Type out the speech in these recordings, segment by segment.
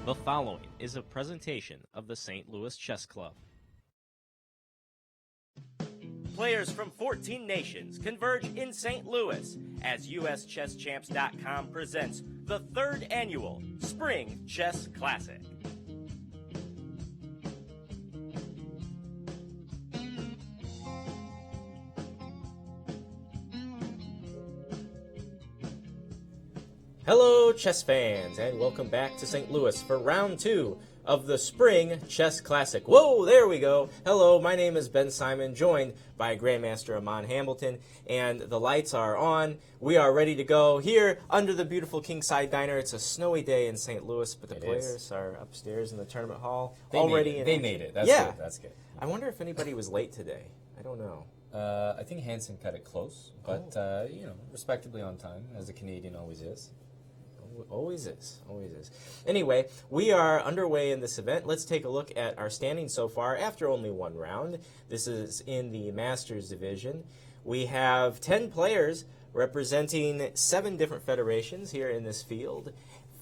The following is a presentation of the St. Louis Chess Club. Players from 14 nations converge in St. Louis as USChessChamps.com presents the third annual Spring Chess Classic. Hello, chess fans, and welcome back to St. Louis for round 2 of the Spring Chess Classic. Whoa, there we go. Hello, my name is Ben Simon, joined by Grandmaster Aman Hambleton, and the lights are on. We are ready to go here under the beautiful Kingside Diner. It's a snowy day in St. Louis, but the players are upstairs in the tournament hall. They made it. That's good. That's good. I wonder if anybody was late today. I don't know. I think Hansen cut it close, but respectably on time, as a Canadian always is. Always is. Anyway, we are underway in this event. Let's take a look at our standings so far after only one round. This is in the Masters division. We have 10 players representing 7 different federations here in this field.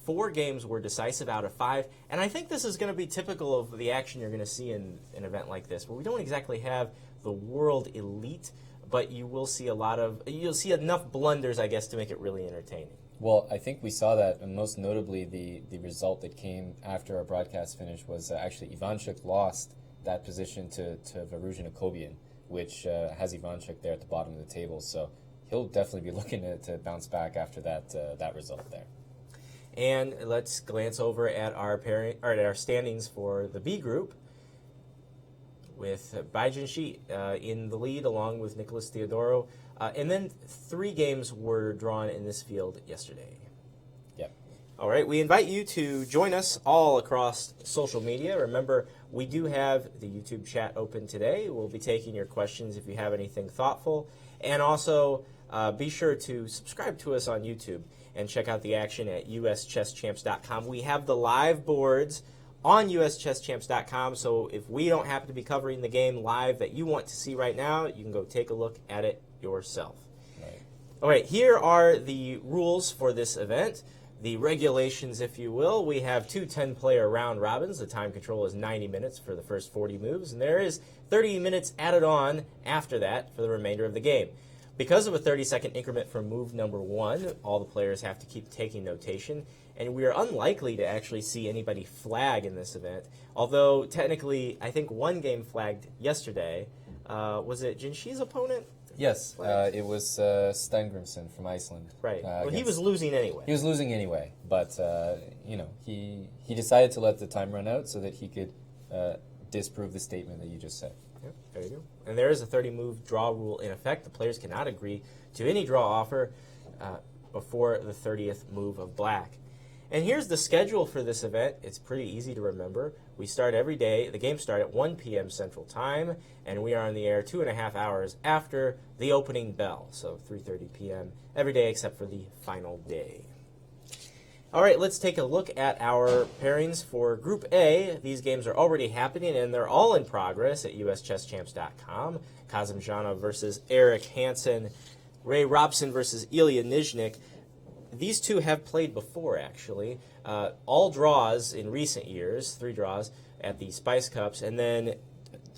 4 games were decisive out of 5, and I think this is going to be typical of the action you're going to see in an event like this, where we don't exactly have the world elite, but you will see you'll see enough blunders, I guess, to make it really entertaining. Well, I think we saw that, and most notably the result that came after our broadcast finish was actually Ivanchuk lost that position to Varuzhin Akobian, which has Ivanchuk there at the bottom of the table. So he'll definitely be looking to bounce back after that result there. And let's glance over at our standings for the B group, with Baijin Shi in the lead along with Nicholas Theodoru. And then 3 games were drawn in this field yesterday. Yep. All right, we invite you to join us all across social media. Remember, we do have the YouTube chat open today. We'll be taking your questions if you have anything thoughtful. And also, be sure to subscribe to us on YouTube and check out the action at USChessChamps.com. We have the live boards on USChessChamps.com, so if we don't happen to be covering the game live that you want to see right now, you can go take a look at it yourself. Right. All right, here are the rules for this event, the regulations, if you will. We have 2 10-player round robins. The time control is 90 minutes for the first 40 moves, and there is 30 minutes added on after that for the remainder of the game. Because of a 30-second increment from move number 1, all the players have to keep taking notation, and we are unlikely to actually see anybody flag in this event, although technically I think one game flagged yesterday. Was it Jinshi's opponent? Yes, it was Steingrimsson from Iceland. Right. Well, he was losing anyway. He was losing anyway, but he decided to let the time run out so that he could disprove the statement that you just said. Yep, there you go. And there is a 30-move draw rule in effect. The players cannot agree to any draw offer before the 30th move of black. And here's the schedule for this event. It's pretty easy to remember. We start every day. The games start at 1 p.m. Central Time, and we are on the air 2.5 hours after the opening bell, so 3:30 p.m. every day except for the final day. All right, let's take a look at our pairings for Group A. These games are already happening, and they're all in progress at USChessChamps.com. Kazim Zhanov versus Eric Hansen. Ray Robson versus Ilia Nyzhnyk. These two have played before, actually. All draws in recent years, 3 draws at the Spice Cups, and then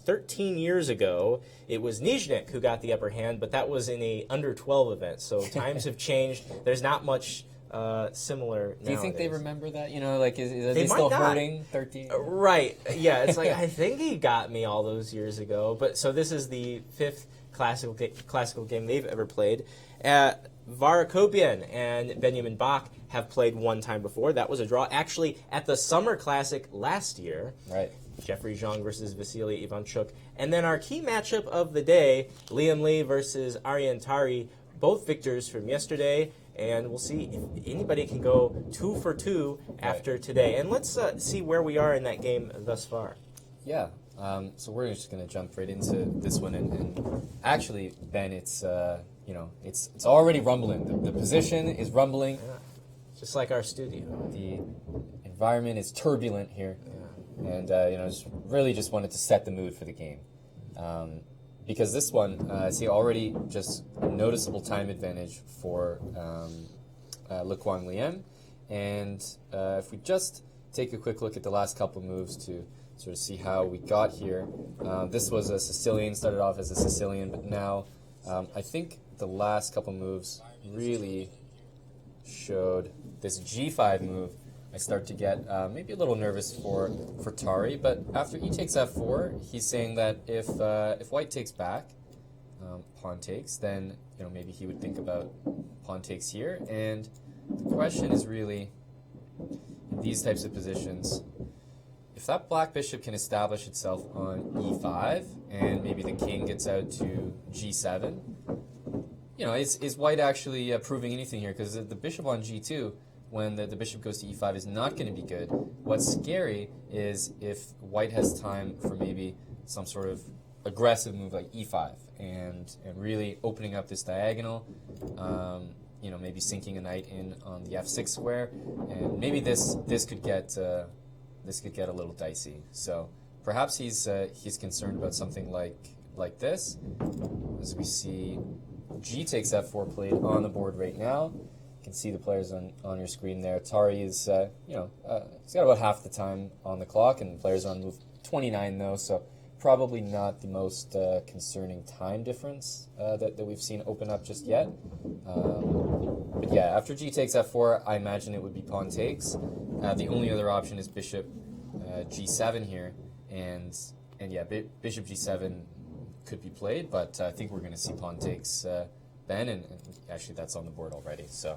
13 years ago, it was Nyzhnyk who got the upper hand, but that was in a under-12 event, so times have changed. There's not much similar nowadays. Do you think they remember that? Are they still hurting 13? Right, yeah, it's like, I think he got me all those years ago, but so this is the 5th classical game they've ever played. Varakopian and Benjamin Bach have played one time before. That was a draw, actually, at the Summer Classic last year. Right. Jeffrey Zhang versus Vasily Ivanchuk. And then our key matchup of the day, Liam Lee versus Aryan Tari, both victors from yesterday. And we'll see if anybody can go 2 for 2 after today. And let's see where we are in that game thus far. Yeah. So we're just going to jump right into this one. And actually, Ben, it's already rumbling. The position is rumbling. Yeah. Just like our studio. The environment is turbulent here. Yeah. And, just wanted to set the mood for the game. Because this one, I see already just a noticeable time advantage for Le Quang Liem. And if we just take a quick look at the last couple moves to sort of see how we got here. This was a Sicilian, started off as a Sicilian, but now I think the last couple moves really showed this G5 move. I start to get maybe a little nervous for Tari, but after e takes f4, he's saying that if white takes back, pawn takes, then maybe he would think about pawn takes here. And the question is really, in these types of positions, if that black bishop can establish itself on e5, and maybe the king gets out to g7, is white actually proving anything here? Because the bishop on g2, when the bishop goes to e5, is not going to be good. What's scary is if white has time for maybe some sort of aggressive move like e5 and really opening up this diagonal, maybe sinking a knight in on the f6 square, and maybe this could get a little dicey. So perhaps he's concerned about something like this, as we see g takes f4 played on the board right now. You can see the players on your screen there. Tari is he's got about half the time on the clock, and the players on move 29 though, so probably not the most concerning time difference that we've seen open up just yet. But yeah, after g takes f4, I imagine it would be pawn takes. The only other option is bishop g7 here, and yeah, bishop g7 could be played, but I think we're going to see pawn takes Ben, and actually that's on the board already. So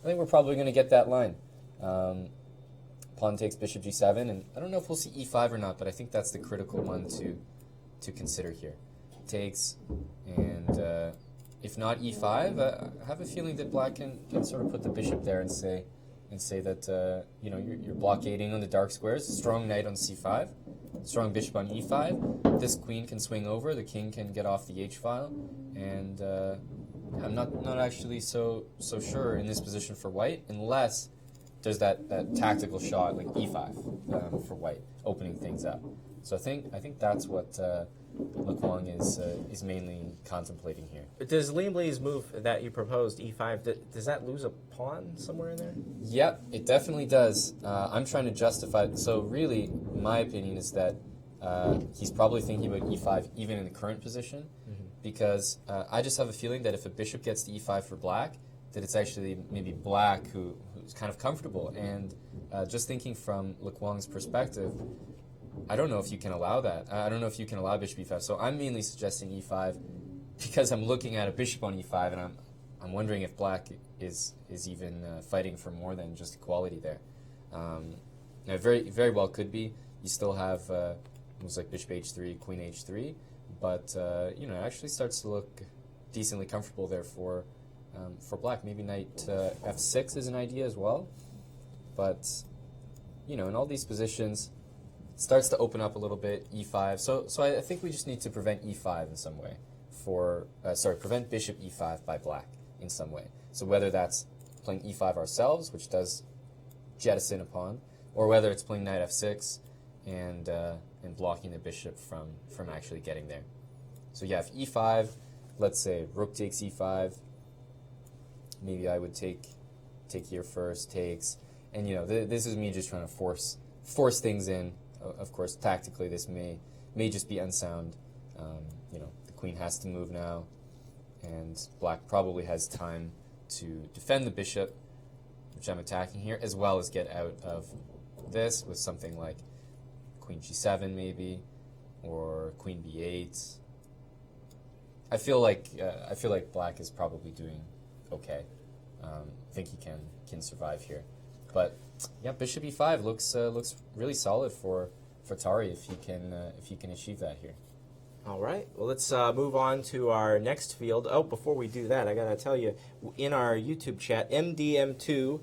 I think we're probably going to get that line. Pawn takes bishop g7, and I don't know if we'll see e5 or not, but I think that's the critical one to consider here. Takes, and if not e5, I have a feeling that black can sort of put the bishop there and say that you're blockading on the dark squares. Strong knight on c5, strong bishop on e5. This queen can swing over, the king can get off the h-file, and I'm not actually so sure in this position for white, unless there's that tactical shot like e5 for white, opening things up. So I think that's what Lequang is mainly contemplating here. Does Liam Lee's move that you proposed, e5, does that lose a pawn somewhere in there? Yep, it definitely does. I'm trying to justify it. So really, my opinion is that he's probably thinking about e5 even in the current position, because I just have a feeling that if a bishop gets to e5 for black, that it's actually maybe black who's kind of comfortable. And just thinking from Lequang's perspective, I don't know if you can allow that. I don't know if you can allow bishop e5. So I'm mainly suggesting e5 because I'm looking at a bishop on e5, and I'm wondering if black is even fighting for more than just equality there. Now very very well could be. You still have moves like bishop h3, queen h3, but it actually starts to look decently comfortable there for black. Maybe knight f6 is an idea as well, but in all these positions, it starts to open up a little bit. e5. So I think we just need to prevent e5 in some way. Prevent bishop e5 by black in some way. So whether that's playing e5 ourselves, which does jettison a pawn, or whether it's playing knight f6 and blocking the bishop from actually getting there. So yeah, if e5, let's say rook takes e5, maybe I would take here first, takes, and this is me just trying to force things in. Of course, tactically this may just be unsound. The queen has to move now, and black probably has time to defend the bishop, which I'm attacking here, as well as get out of this with something like queen g7 maybe, or queen b8. I feel like black is probably doing okay. I think he can survive here, but yeah, bishop e5 looks really solid for Tari if he can achieve that here. All right. Well, let's move on to our next field. Oh, before we do that, I gotta tell you, in our YouTube chat, MDM2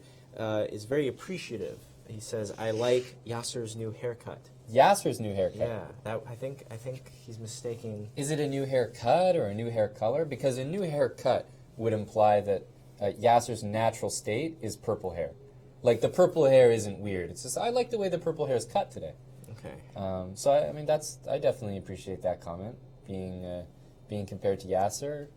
is very appreciative. He says, "I like Yasser's new haircut." Yasser's new haircut. Yeah, I think he's mistaking. Is it a new haircut or a new hair color? Because a new haircut would imply that Yasser's natural state is purple hair. Like, the purple hair isn't weird. It's just, I like the way the purple hair is cut today. Okay. So I definitely appreciate that comment, being being compared to Yasser,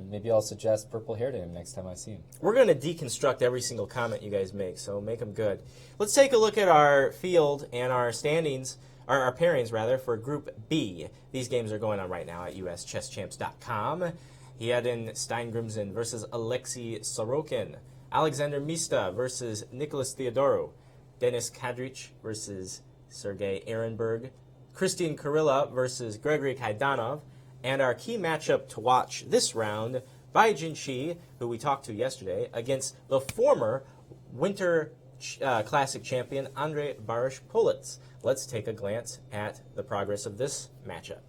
maybe I'll suggest purple hair to him next time I see him. We're going to deconstruct every single comment you guys make, so make them good. Let's take a look at our field and our standings, or our pairings, rather, for Group B. These games are going on right now at uschesschamps.com. Heden Steingrimsson versus Alexei Sorokin. Alexander Mista versus Nicholas Theodoru. Denis Kadrich versus Sergei Ehrenberg. Christian Kurilla versus Gregory Kaidanov. And our key matchup to watch this round, Bai Jinshi, who we talked to yesterday, against the former Winter Classic champion, Andrei Barish-Politz. Let's take a glance at the progress of this matchup.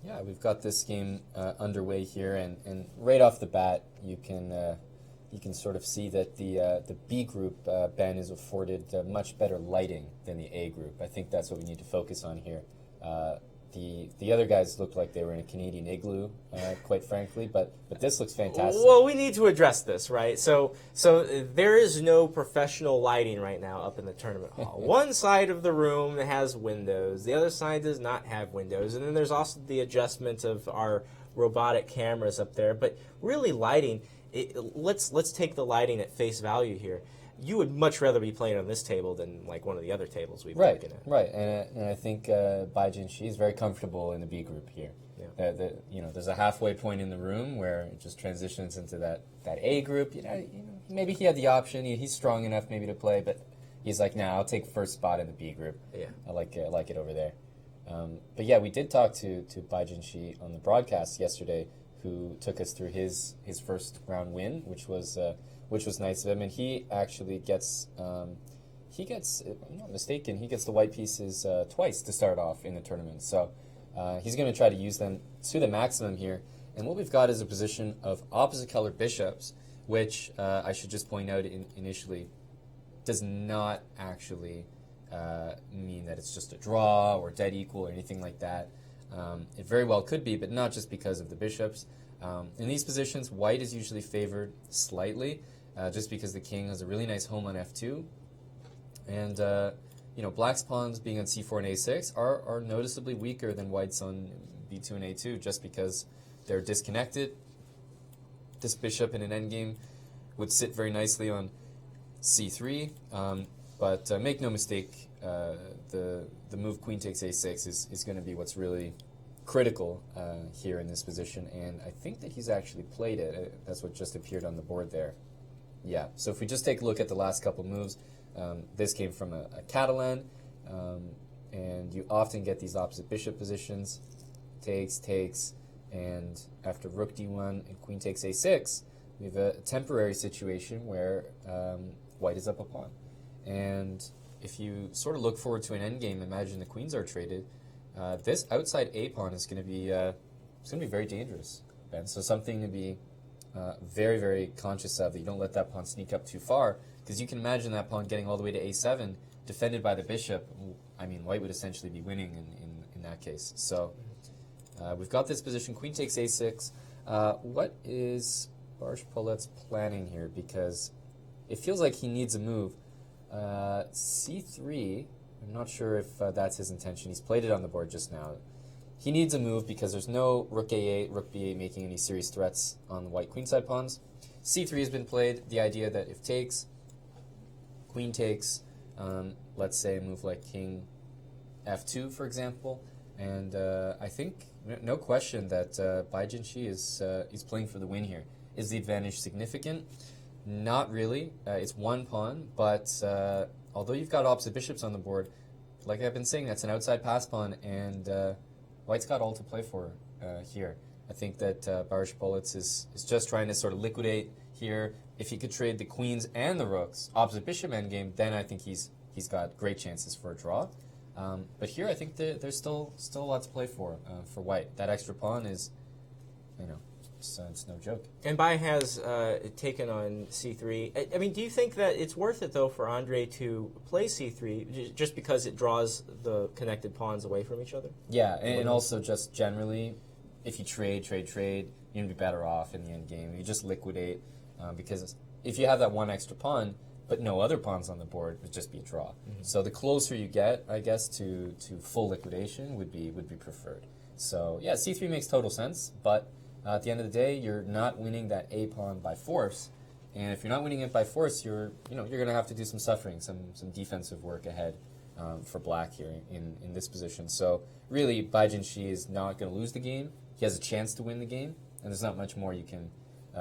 Yeah, we've got this game underway here, and right off the bat, you can sort of see that the B group, Ben, is afforded much better lighting than the A group. I think that's what we need to focus on here. The other guys looked like they were in a Canadian igloo, quite frankly, but this looks fantastic. Well, we need to address this, right? So there is no professional lighting right now up in the tournament hall. One side of the room has windows, the other side does not have windows, and then there's also the adjustment of our robotic cameras up there. But really, lighting. Let's take the lighting at face value here. You would much rather be playing on this table than like one of the other tables we've been looking at. Right, and I think Bai Jinshi is very comfortable in the B group here. Yeah. There's a halfway point in the room where it just transitions into that A group. Maybe he had the option. He's strong enough maybe to play, but he's like, nah, I'll take first spot in the B group. Yeah, I like it over there. But yeah, we did talk to Bai Jinshi on the broadcast yesterday, who took us through his first round win, which was nice of him, and he actually gets, if I'm not mistaken, he gets the white pieces twice to start off in the tournament. So he's going to try to use them to the maximum here. And what we've got is a position of opposite color bishops, which I should just point out initially does not actually mean that it's just a draw or dead equal or anything like that. It very well could be, but not just because of the bishops. In these positions, white is usually favored slightly, just because the king has a really nice home on f2. And, black's pawns being on c4 and a6 are noticeably weaker than white's on b2 and a2, just because they're disconnected. This bishop in an endgame would sit very nicely on c3, but make no mistake, the move queen takes a6 is going to be what's really critical here in this position, and I think that he's actually played it. That's what just appeared on the board there. Yeah, so if we just take a look at the last couple moves, this came from a Catalan, and you often get these opposite bishop positions, takes, and after rook d1 and queen takes a6, we have a temporary situation where white is up a pawn. And if you sort of look forward to an endgame, imagine the queens are traded, this outside a pawn is going to be very dangerous, Ben. So something to be very, very conscious of, that you don't let that pawn sneak up too far, because you can imagine that pawn getting all the way to a7, defended by the bishop. I mean, white would essentially be winning in that case. So we've got this position, queen takes a6. What is Barish-Politz's planning here? Because it feels like he needs a move. c3, I'm not sure if that's his intention. He's played it on the board just now. He needs a move because there's no rook a8, rook b8 making any serious threats on the white queenside pawns. c3 has been played, the idea that if takes, queen takes, let's say a move like king f2, for example, and I think no question that Bai Jinshi is playing for the win here. Is the advantage significant? Not really. It's one pawn, but although you've got opposite bishops on the board, like I've been saying, that's an outside pass pawn, and white's got all to play for here. I think that Barish-Politz is just trying to sort of liquidate here. If he could trade the queens and the rooks, opposite bishop endgame, then I think he's got great chances for a draw. But here I think there's still a lot to play for white. That extra pawn is, it's no joke. And Bai has taken on c3. I mean, do you think that it's worth it, though, for Andre to play c3 just because it draws the connected pawns away from each other? Yeah, and also just generally, if you trade, you're going to be better off in the end game. You just liquidate, because if you have that one extra pawn, but no other pawns on the board, it would just be a draw. Mm-hmm. So the closer you get, I guess, to full liquidation would be preferred. So yeah, c3 makes total sense, but at the end of the day, you're not winning that a pawn by force, and if you're not winning it by force, you're going to have to do some suffering, some defensive work ahead for black here in this position. So really, Bai Jinshi is not going to lose the game. He has a chance to win the game, and there's not much more you can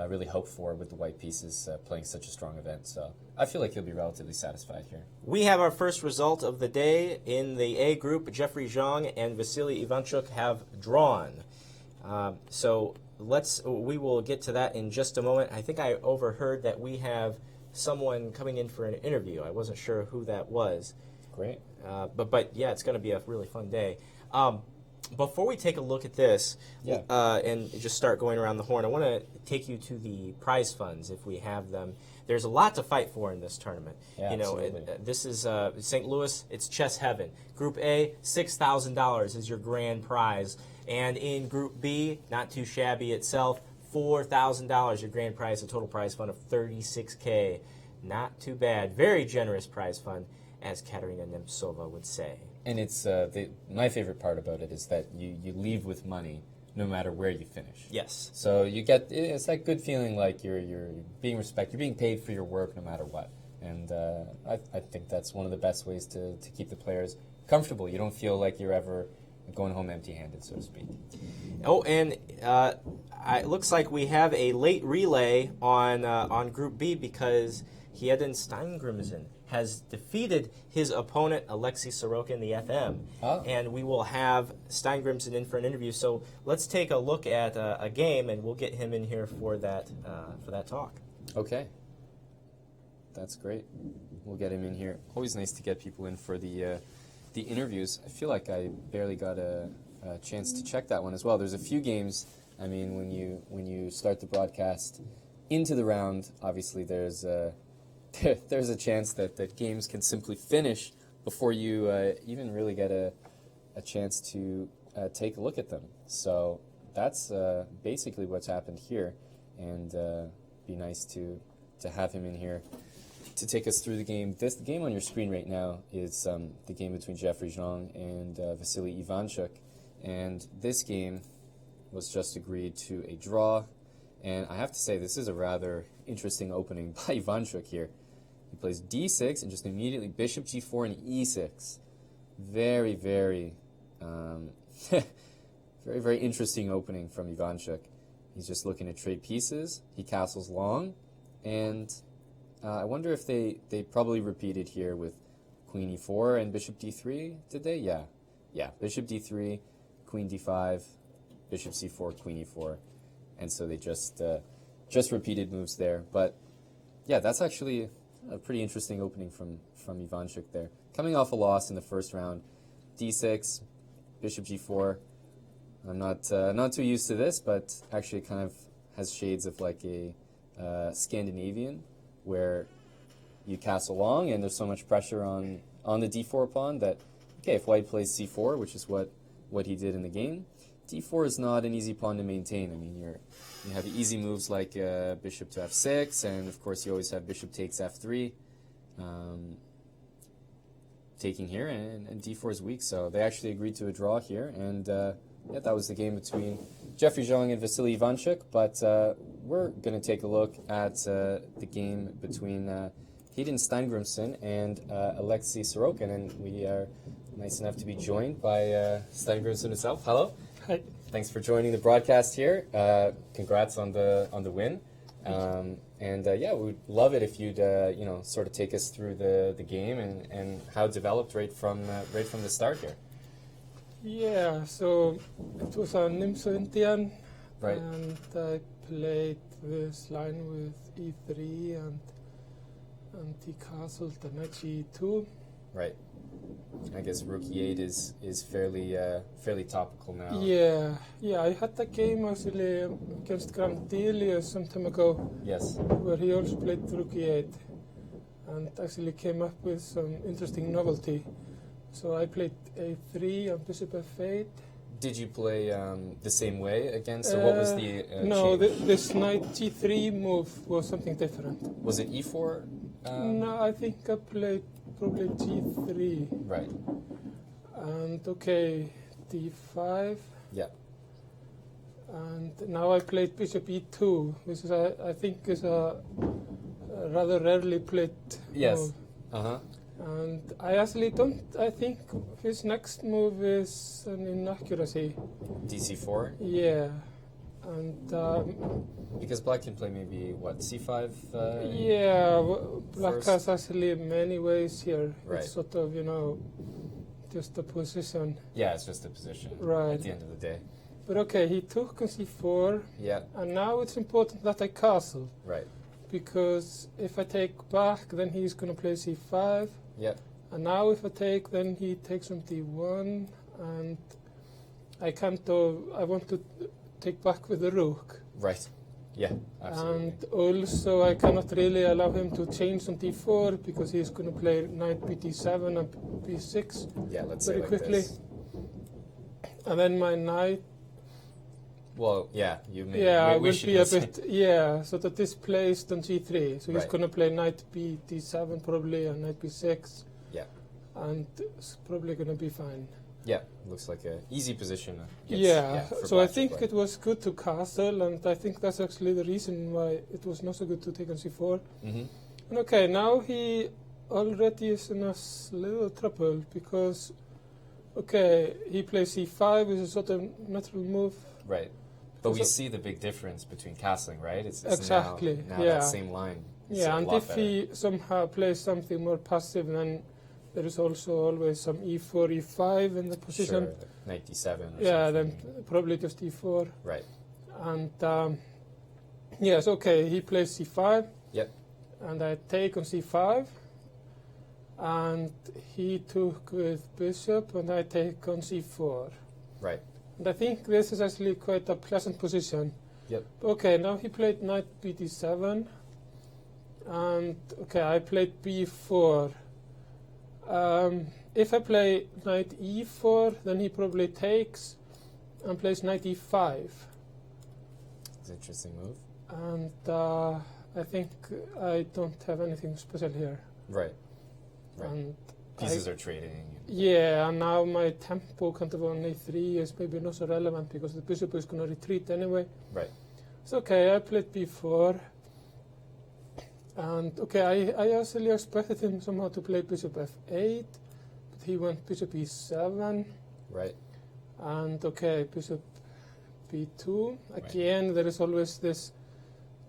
really hope for with the white pieces playing such a strong event. So I feel like he'll be relatively satisfied here. We have our first result of the day in the A group. Jeffrey Zhang and Vasily Ivanchuk have drawn. So we will get to that in just a moment. I think I overheard that we have someone coming in for an interview. I wasn't sure who that was. Great. But yeah, it's going to be a really fun day. Before we take a look at this and just start going around the horn, I want to take you to the prize funds if we have them. There's a lot to fight for in this tournament. Yeah, absolutely. This is St. Louis. It's chess heaven. Group A, $6,000 is your grand prize, and in Group B, not too shabby itself, $4,000 your grand prize, a total prize fund of $36K. Not too bad. Very generous prize fund, as Katerina Nemtsova would say. And it's my favorite part about it is that you leave with money no matter where you finish. Yes. So you get it's that good feeling like you're being respected, you're being paid for your work no matter what. And I think that's one of the best ways to keep the players comfortable. You don't feel like you're ever going home empty-handed, so to speak. Oh, and it looks like we have a late relay on Group B because Heden Steingrimsson has defeated his opponent, Alexei Sorokin, the FM. Oh. And we will have Steingrimsson in for an interview. So let's take a look at a game, and we'll get him in here for that talk. Okay. That's great. We'll get him in here. Always nice to get people in for the interviews. I feel like I barely got a chance to check that one as well. There's a few games. I mean, when you start the broadcast into the round, obviously there's a chance that games can simply finish before you even really get a chance to take a look at them. So that's basically what's happened here, and be nice to have him in here to take us through the game. The game on your screen right now is the game between Jeffrey Zhang and Vasily Ivanchuk, and this game was just agreed to a draw, and I have to say this is a rather interesting opening by Ivanchuk here. He plays d6 and just immediately bishop g4 and e6. Very, very, very, very interesting opening from Ivanchuk. He's just looking to trade pieces. He castles long, and I wonder if they probably repeated here with queen e4 and bishop d3. Did they? Yeah. Bishop d3, queen d5, bishop c4, queen e4, and so they just repeated moves there. But yeah, that's actually a pretty interesting opening from Ivanchuk there. Coming off a loss in the first round, d6, bishop g4. I'm not too used to this, but actually it kind of has shades of like a Scandinavian, where you castle long and there's so much pressure on the d4 pawn that, okay, if white plays c4, which is what he did in the game, d4 is not an easy pawn to maintain. I mean, you have easy moves like bishop to f6, and of course you always have bishop takes f3, taking here, and d4 is weak, so they actually agreed to a draw here, and yeah, that was the game between Jeffrey Zhang and Vasily Ivanchuk, but we're going to take a look at the game between Heden Steingrimsson and Alexei Sorokin, and we are nice enough to be joined by Steingrimsson himself. Hello. Hi. Thanks for joining the broadcast here. Congrats on the win. And yeah, we'd love it if you'd sort of take us through the game and how it developed right from the start here. Yeah, so it was an Nimso-Indian, Right. and I played this line with e3 and he castled the knight g2. Right. I guess rook e8 is fairly topical now. Yeah, I had a game actually against Grant Delius some time ago, Yes. where he also played rook e8 and actually came up with some interesting novelty. So I played a3 and bishop f8. Did you play the same way again? So what was the no, change? this knight g3 move was something different. Was it e4? No, I think I played probably g3. Right. And okay, d5. Yeah. And now I played bishop e2, which is I think is a rather rarely played Yes. move. Uh-huh. And I actually don't. I think his next move is an inaccuracy. DC4? Yeah, and Because black can play maybe, what, C5? yeah, black first? has actually many ways here. Right. It's sort of just a position. Yeah, it's just a position Right. at the end of the day. But okay, he took on c4, Yeah, and now it's important that I castle, right. because if I take back, then he's going to play c5. Yeah, And now if I take, then he takes on d1, and I want to take back with the rook. right. Yeah, absolutely. And also I cannot really allow him to change on d4, because he's going to play knight bd7 and b6 yeah, let's very say like quickly. this. And then my knight, Well, yeah, you may. yeah, we will should be a listen. bit, yeah, so that this placed on g3. So he's Right. going to play knight bd7 probably, and knight b6. Yeah. And it's probably going to be fine. Yeah, looks like an easy position. So For I black to think play. it was good to castle, and I think that's actually the reason why it was not so good to take on c4. Mm-hmm. And okay, now he already is in a little trouble, because, okay, he plays c5, which is sort of natural move. Right. But we So- see the big difference between castling, right? It's Exactly, now yeah. that same line. It's Yeah, a and lot if better. he somehow plays something more passive, then there is also always some e4, e5 in the position. Sure, like knight d7 or Yeah, something. then probably just e4. Right. And yes, okay, he plays c5. Yep. And I take on c5. And he took with bishop, and I take on c4. Right. And I think this is actually quite a pleasant position. Yep. Okay, now he played knight bd7. And okay, I played b4. If I play knight e4, then he probably takes and plays knight e5. It's an interesting move. And I think I don't have anything special here. Right. Right. And Pieces are trading. yeah, and now my tempo kind of on a3 is maybe not so relevant, because the bishop is going to retreat anyway. Right. It's okay, I played b4. And okay, I actually expected him somehow to play bishop f8, but he went bishop e7. Right. And okay, bishop b2. Again, there is always this,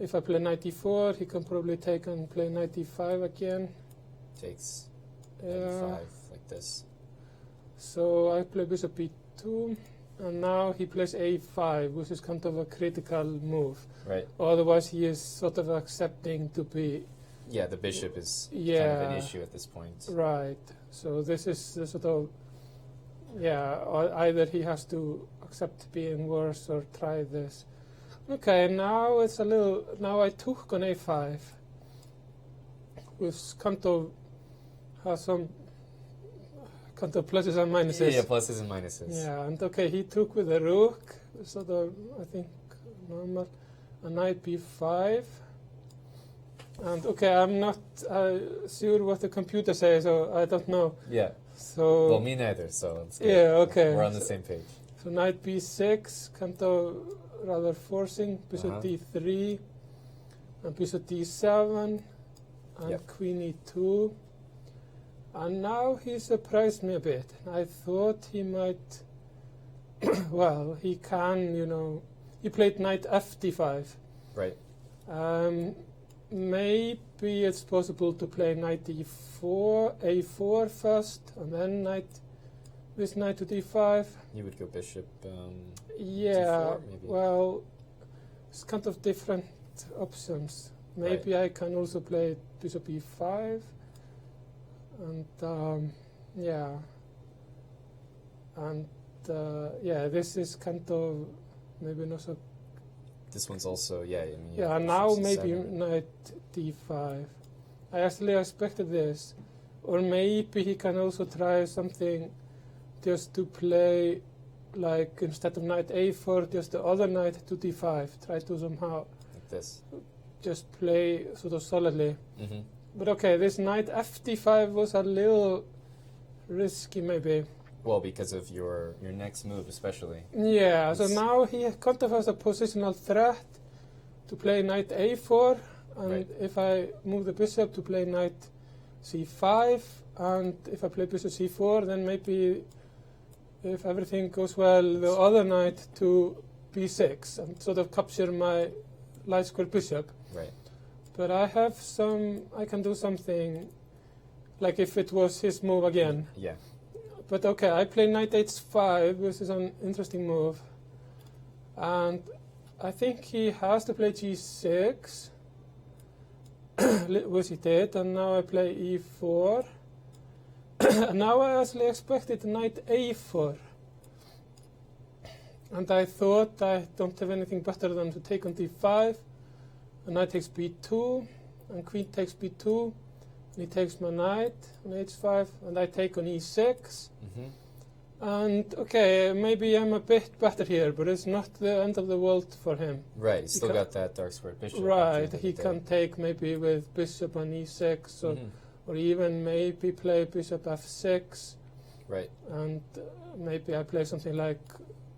if I play knight e4, he can probably take and play knight e5 again. Takes Yeah. 5 like this. So I play bishop b2, and now he plays a5, which is kind of a critical move. Right. Otherwise, he is sort of accepting to be Yeah, the bishop is kind of Yeah. an issue at this point. right. So this is the sort of, yeah, or either he has to accept being worse or try this. Okay, now it's a little, now I took on a5, which kind of has some kind of pluses and minuses. Yeah, pluses and minuses. Yeah, and okay, he took with the rook, sort of, I think, normal, and knight b5. And okay, I'm not sure what the computer says, so I don't know. Yeah. So Well, me neither, so it's good. yeah, okay. We're on the same page. So knight b6, kind of rather forcing, bishop Uh-huh. d3, and bishop d7, and Yep. queen e2. And now he surprised me a bit. I thought he might, well, he can, he played knight f d5. Right. Maybe it's possible to play knight a4 first, and then knight to d5. You would go bishop. Yeah, d4 maybe. well, it's kind of different options. Maybe I can also play bishop e5, and yeah, and yeah, this is kind of maybe not so. This one's also, yeah. I mean, Yeah, bishop now c7. maybe knight d5. I actually expected this, or maybe he can also try something, just to play, like instead of knight a4, just the other knight to d5. Try to somehow Like this. just play sort of solidly. Mm-hmm. But okay, this knight f d5 was a little risky maybe. Well, because of your next move, especially. Yeah, so It's- now he kind of has a positional threat to play knight a4, and Right. if I move the bishop to play knight c5, and if I play bishop c4, then maybe if everything goes well, the other knight to b6 and sort of capture my light square bishop. Right. But I can do something like if it was his move again. Yeah. But okay, I play knight h5, which is an interesting move. And I think he has to play g6, which he did, and now I play e4. And now I actually expected knight a4. And I thought I don't have anything better than to take on d5, and knight takes b2, and queen takes b2, and he takes my knight on h5, and I take on e6. Mm-hmm. And okay, maybe I'm a bit better here, but it's not the end of the world for him. Right. You still can- got that dark square bishop. at the Right, end of he the can day. take maybe with bishop on e6, Mhm. or even maybe play bishop f6, Right. and maybe I play something like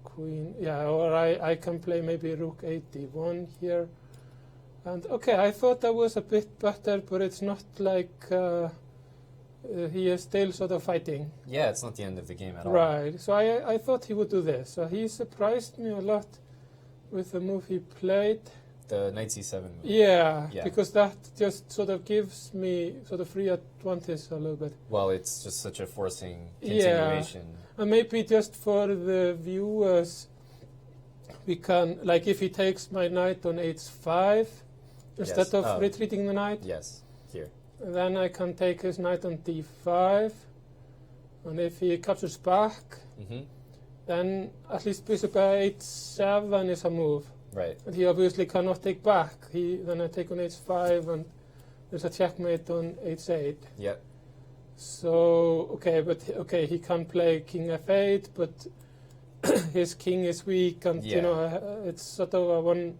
queen, yeah, or I can play maybe rook a1 here. And okay, I thought that was a bit better, but it's not like he is still sort of fighting. Yeah, it's not the end of the game at all. Right, so I thought he would do this. So he surprised me a lot with the move he played. The knight c7 move. Yeah, Yeah. because that just sort of gives me sort of free advantage a little bit. Well, it's just such a forcing Yeah. continuation. And maybe just for the viewers, we can, like if he takes my knight on h5, instead Yes. of Oh. retreating the knight, Yes. Here. then I can take his knight on d5. And if he captures back, Mm-hmm. then at least bishop h7 is a move. Right. And he obviously cannot take back. Then I take on h5, and there's a checkmate on h8. Yep. So okay, he can play king f8, but his king is weak, and Yeah. you know it's sort of a one.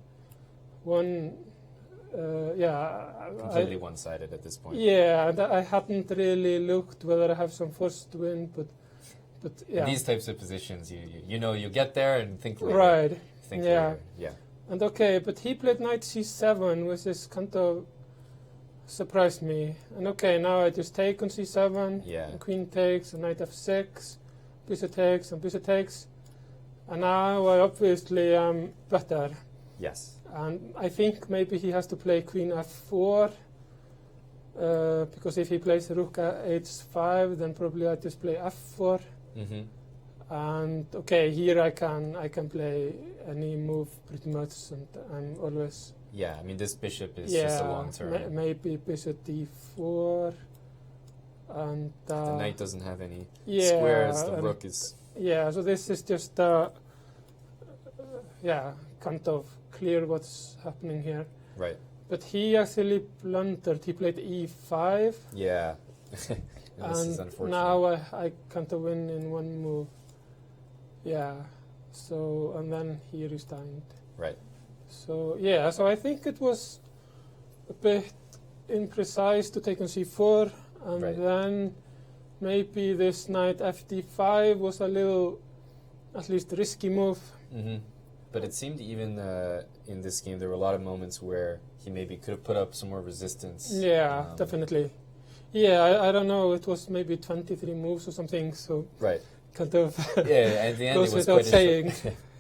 Completely one-sided at this point. Yeah, and I hadn't really looked whether I have some force to win, but yeah, In these types of positions, you know you get there and think later. right. Think Yeah. later. Yeah. And okay, but he played knight c7, which is kind of surprised me. And okay, now I just take on c7, Yeah. and queen takes, and knight f6, bishop takes, and bishop takes. And now I obviously am better. Yes. And I think maybe he has to play queen f4, because if he plays rook h5, then probably I just play f4. Mm-hmm. And okay, here I can play any move pretty much, and I'm always Yeah. I mean, this bishop is just a long term. maybe bishop d4, and The knight doesn't have any yeah, squares. The and- rook is. yeah. So this is just kind of clear what's happening here. Right. But he actually blundered. He played e5, Yeah. And this is and unfortunate. now I kind of win in one move. Yeah. So and then he resigned. Right. So yeah, so I think it was a bit imprecise to take on c4, and Right. then maybe this knight fd5 was a little, at least risky move. Mm-hmm. But it seemed even in this game there were a lot of moments where he maybe could have put up some more resistance. Yeah, definitely. Yeah, I don't know, it was maybe 23 moves or something, so Right. kind of Yeah. At the end, goes it was without quite saying.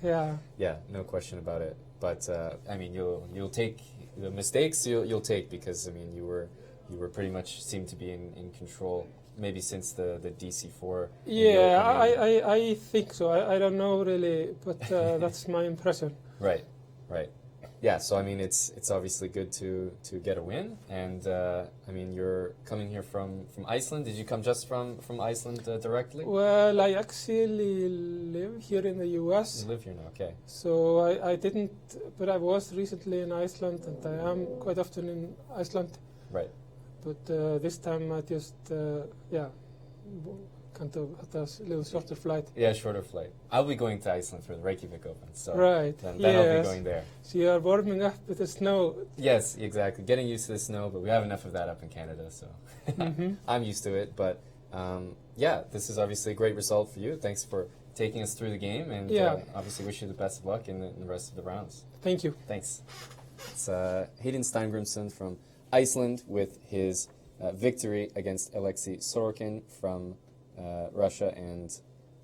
Yeah. Yeah, no question about it. But I mean, you'll take the mistakes. You'll take, because I mean you were pretty much seemed to be in control. Maybe since the DC4. Yeah, I think so. I don't know really, but that's my impression. Right. Yeah, so I mean, it's obviously good to get a win, and I mean, you're coming here from Iceland. Did you come just from Iceland directly? Well, I actually live here in the US. You live here now, okay. So I didn't, but I was recently in Iceland, and I am quite often in Iceland. Right. But this time I just, kind of had a little shorter flight. Yeah, shorter flight. I'll be going to Iceland for the Reykjavik Open, so Right, then I'll yes. be going there. So you are warming up with the snow. Yes, exactly. Getting used to the snow, but we have enough of that up in Canada, so Mhm. I'm used to it. But Yeah, this is obviously a great result for you. Thanks for taking us through the game, and obviously wish you the best of luck in the rest of the rounds. Thank you. Thanks. It's Heden Steingrimsson from Iceland with his victory against Alexei Sorokin from Russia, and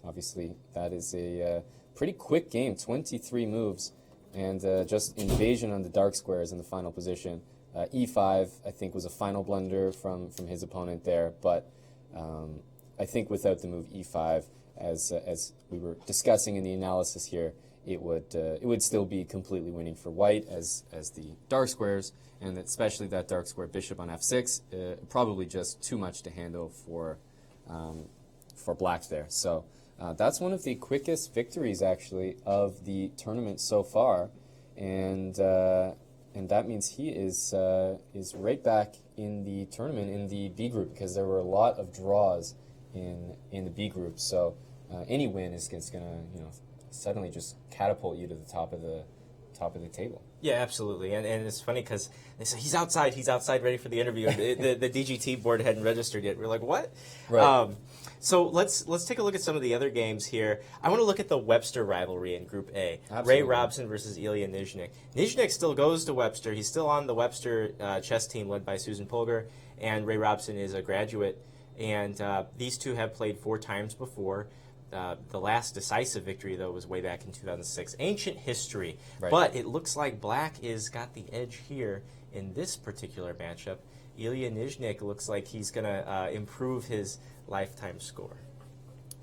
obviously that is a pretty quick game, 23 moves, and just invasion on the dark squares in the final position. E5, I think, was a final blunder from his opponent there, but I think without the move E5, as we were discussing in the analysis here, it would still be completely winning for white as the dark squares, and especially that dark square bishop on F6, probably just too much to handle for black there. So that's one of the quickest victories actually of the tournament so far, and that means he is right back in the tournament in the B group, because there were a lot of draws in the B group. So any win is going to suddenly just catapult you to the top of the table. Yeah, absolutely. And it's funny because they say he's outside, ready for the interview. the DGT board hadn't registered yet. We're like, what? Right. So let's take a look at some of the other games here. I want to look at the Webster rivalry in Group A. Absolutely. Ray Robson versus Ilia Nyzhnyk. Nyzhnyk still goes to Webster. He's still on the Webster chess team led by Susan Polgar, and Ray Robson is a graduate. And these two have played 4 times before. The last decisive victory, though, was way back in 2006. Ancient history. Right. But it looks like black is got the edge here in this particular matchup. Ilia Nyzhnyk looks like he's going to improve his lifetime score.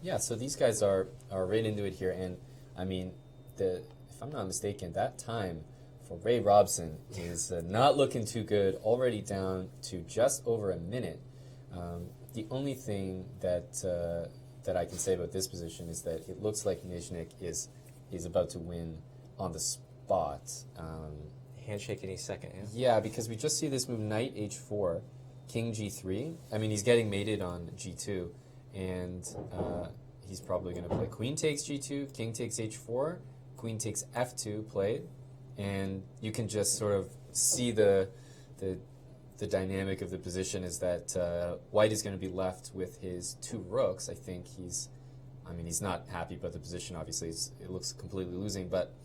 Yeah, so these guys are right into it here. And, I mean, if I'm not mistaken, that time for Ray Robson is not looking too good, already down to just over a minute. The only thing that I can say about this position is that it looks like Nyzhnyk is about to win on the spot. Handshake any second, yeah? Yeah, because we just see this move, knight h4, king g3. I mean, he's getting mated on g2, and he's probably going to play queen takes g2, king takes h4, queen takes f2 played, and you can just sort of see the dynamic of the position is that white is going to be left with his 2 rooks. I think he's not happy about the position, obviously. It looks completely losing, but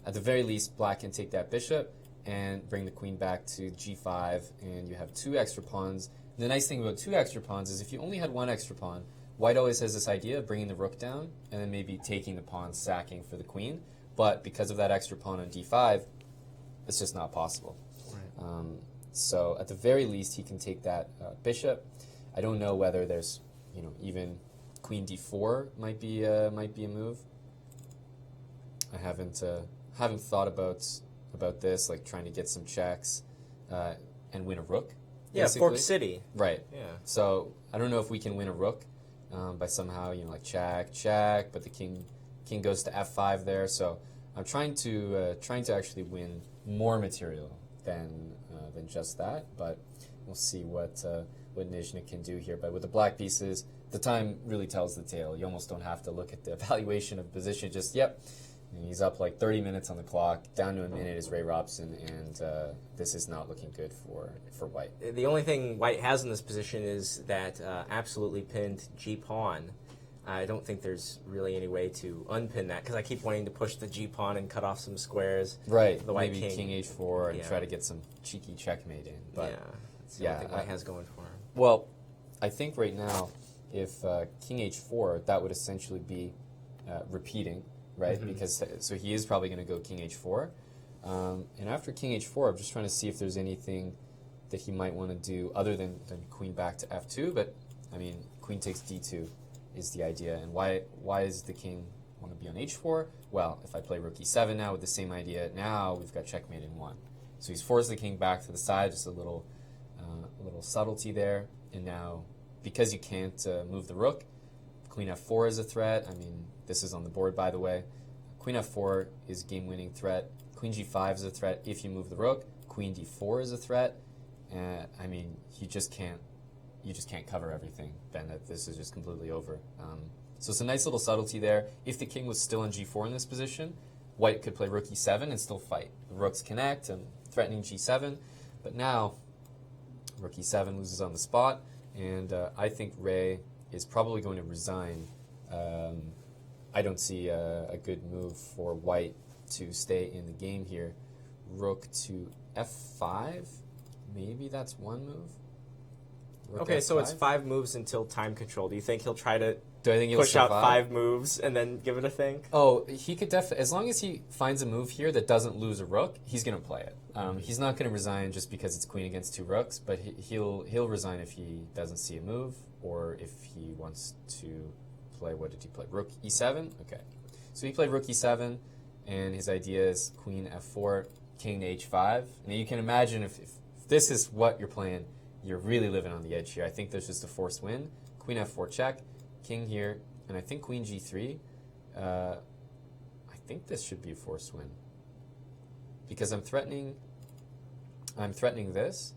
at the very least, black can take that bishop and bring the queen back to g5, and you have 2 extra pawns. And the nice thing about 2 extra pawns is if you only had 1 extra pawn, white always has this idea of bringing the rook down and then maybe taking the pawn, sacking for the queen. But because of that extra pawn on d5, it's just not possible. Right. So at the very least, he can take that bishop. I don't know whether there's, even queen d4 might be a move. I haven't thought about this, like trying to get some checks and win a rook. Yeah, basically. Fork City. Right. Yeah. So I don't know if we can win a rook by somehow, like check, but the king goes to f5 there. So I'm trying to actually win more material than just that, but we'll see what Nyzhnyk can do here. But with the black pieces, the time really tells the tale. You almost don't have to look at the evaluation of position. Just, he's up like 30 minutes on the clock. Down to a minute is Ray Robson, and this is not looking good for white. The only thing white has in this position is that absolutely pinned g-pawn. I don't think there's really any way to unpin that, because I keep wanting to push the g-pawn and cut off some squares. Right, the white maybe king h4 and try to get some cheeky checkmate in. But that's the only thing white has going for him. Well, I think right now, if king h4, that would essentially be repeating, right? Mm-hmm. Because so he is probably going to go king h4. And after king h4, I'm just trying to see if there's anything that he might want to do other than queen back to f2. But, I mean, queen takes d2 is the idea. And why does the king want to be on h4? Well, if I play rook e7 now with the same idea, now we've got checkmate in 1. So he's forced the king back to the side, just a little subtlety there. And now, because you can't move the rook, queen f4 is a threat. I mean, this is on the board, by the way. Queen f4 is game-winning threat. Queen g5 is a threat if you move the rook. Queen d4 is a threat. I mean, you just can't cover everything, Ben. This is just completely over. So it's a nice little subtlety there. If the king was still on g4 in this position, white could play rook e7 and still fight. The rooks connect and threatening g7. But now, rook e7 loses on the spot, and I think Ray is probably going to resign. I don't see a good move for white to stay in the game here. Rook to f5. Maybe that's one move. Rook Okay, so F5? it's 5 moves until time control. Do you think he'll try to Do I think he'll push out survive? 5 moves and then give it a think? Oh, he could definitely, as long as he finds a move here that doesn't lose a rook, he's going to play it. He's not going to resign just because it's queen against 2 rooks, but he'll resign if he doesn't see a move, or if he wants to play, what did he play? Rook e7? Okay. So he played rook e7, and his idea is queen f4, king to h5. Now you can imagine if this is what you're playing, you're really living on the edge here. I think there's just a forced win. Queen f4 check, king here, and I think queen g3. I think this should be a forced win because I'm threatening this,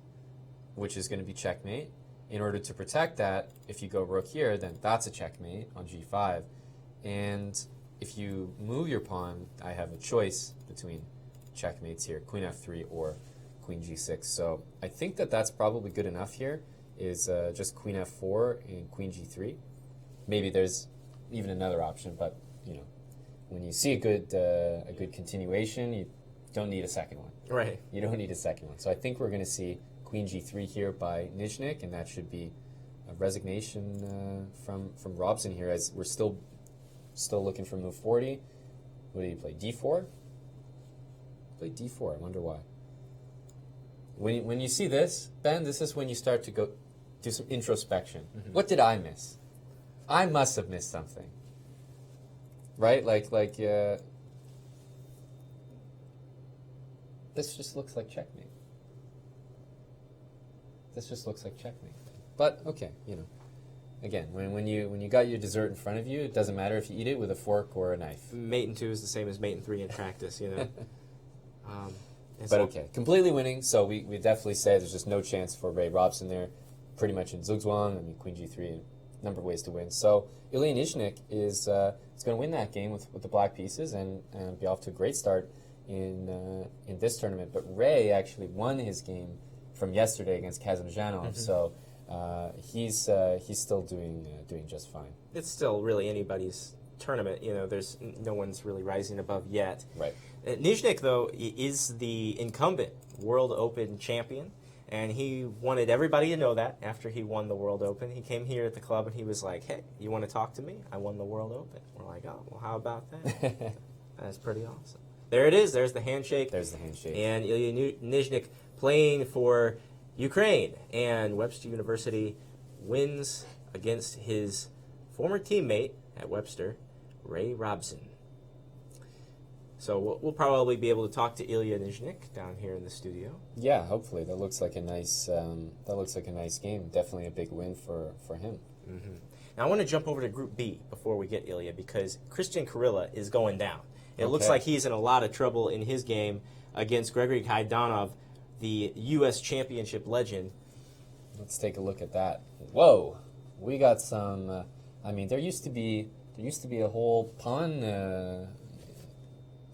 which is going to be checkmate. In order to protect that, if you go rook here, then that's a checkmate on g5. And if you move your pawn, I have a choice between checkmates here, queen f3 or queen g6. So I think that that's probably good enough here, is just queen f4 and queen g3. Maybe there's even another option, but when you see a good continuation, you don't need a second one. Right. You don't need a second one. So I think we're going to see queen g3 here by Nyzhnyk, and that should be a resignation from Robson here, as we're still looking for move 40. What did he play? d4? Play d4. I wonder why. When you see this, Ben, this is when you start to go do some introspection. Mm-hmm. What did I miss? I must have missed something. Right? This just looks like checkmate. This just looks like checkmate. But okay, again, when you got your dessert in front of you, it doesn't matter if you eat it with a fork or a knife. Mate in 2 is the same as mate in 3 in practice, But okay, completely winning. So we definitely say there's just no chance for Ray Robson there. Pretty much in Zugzwang. I mean, queen g3, a number of ways to win. So Ilia Nyzhnyk is going to win that game with the black pieces and be off to a great start in this tournament. But Ray actually won his game from yesterday against Kazimzhanov. Mm-hmm. So he's still doing just fine. It's still really anybody's tournament. There's no one's really rising above yet. Right. Nyzhnyk, though, is the incumbent World Open champion, and he wanted everybody to know that after he won the World Open. He came here at the club and he was like, "Hey, you want to talk to me? I won the World Open." We're like, "Oh, well, how about that?" That's pretty awesome. There it is. There's the handshake. There's the handshake. And Ilia Nyzhnyk playing for Ukraine, and Webster University wins against his former teammate at Webster, Ray Robson. So we'll probably be able to talk to Ilia Nyzhnyk down here in the studio. Yeah, hopefully that looks like a nice game. Definitely a big win for him. Mm-hmm. Now I want to jump over to Group B before we get Ilia, because Christian Kirilla is going down. It looks like he's in a lot of trouble in his game against Gregory Kaidanov, the U.S. Championship legend. Let's take a look at that. Whoa, we got some. There used to be a whole pawn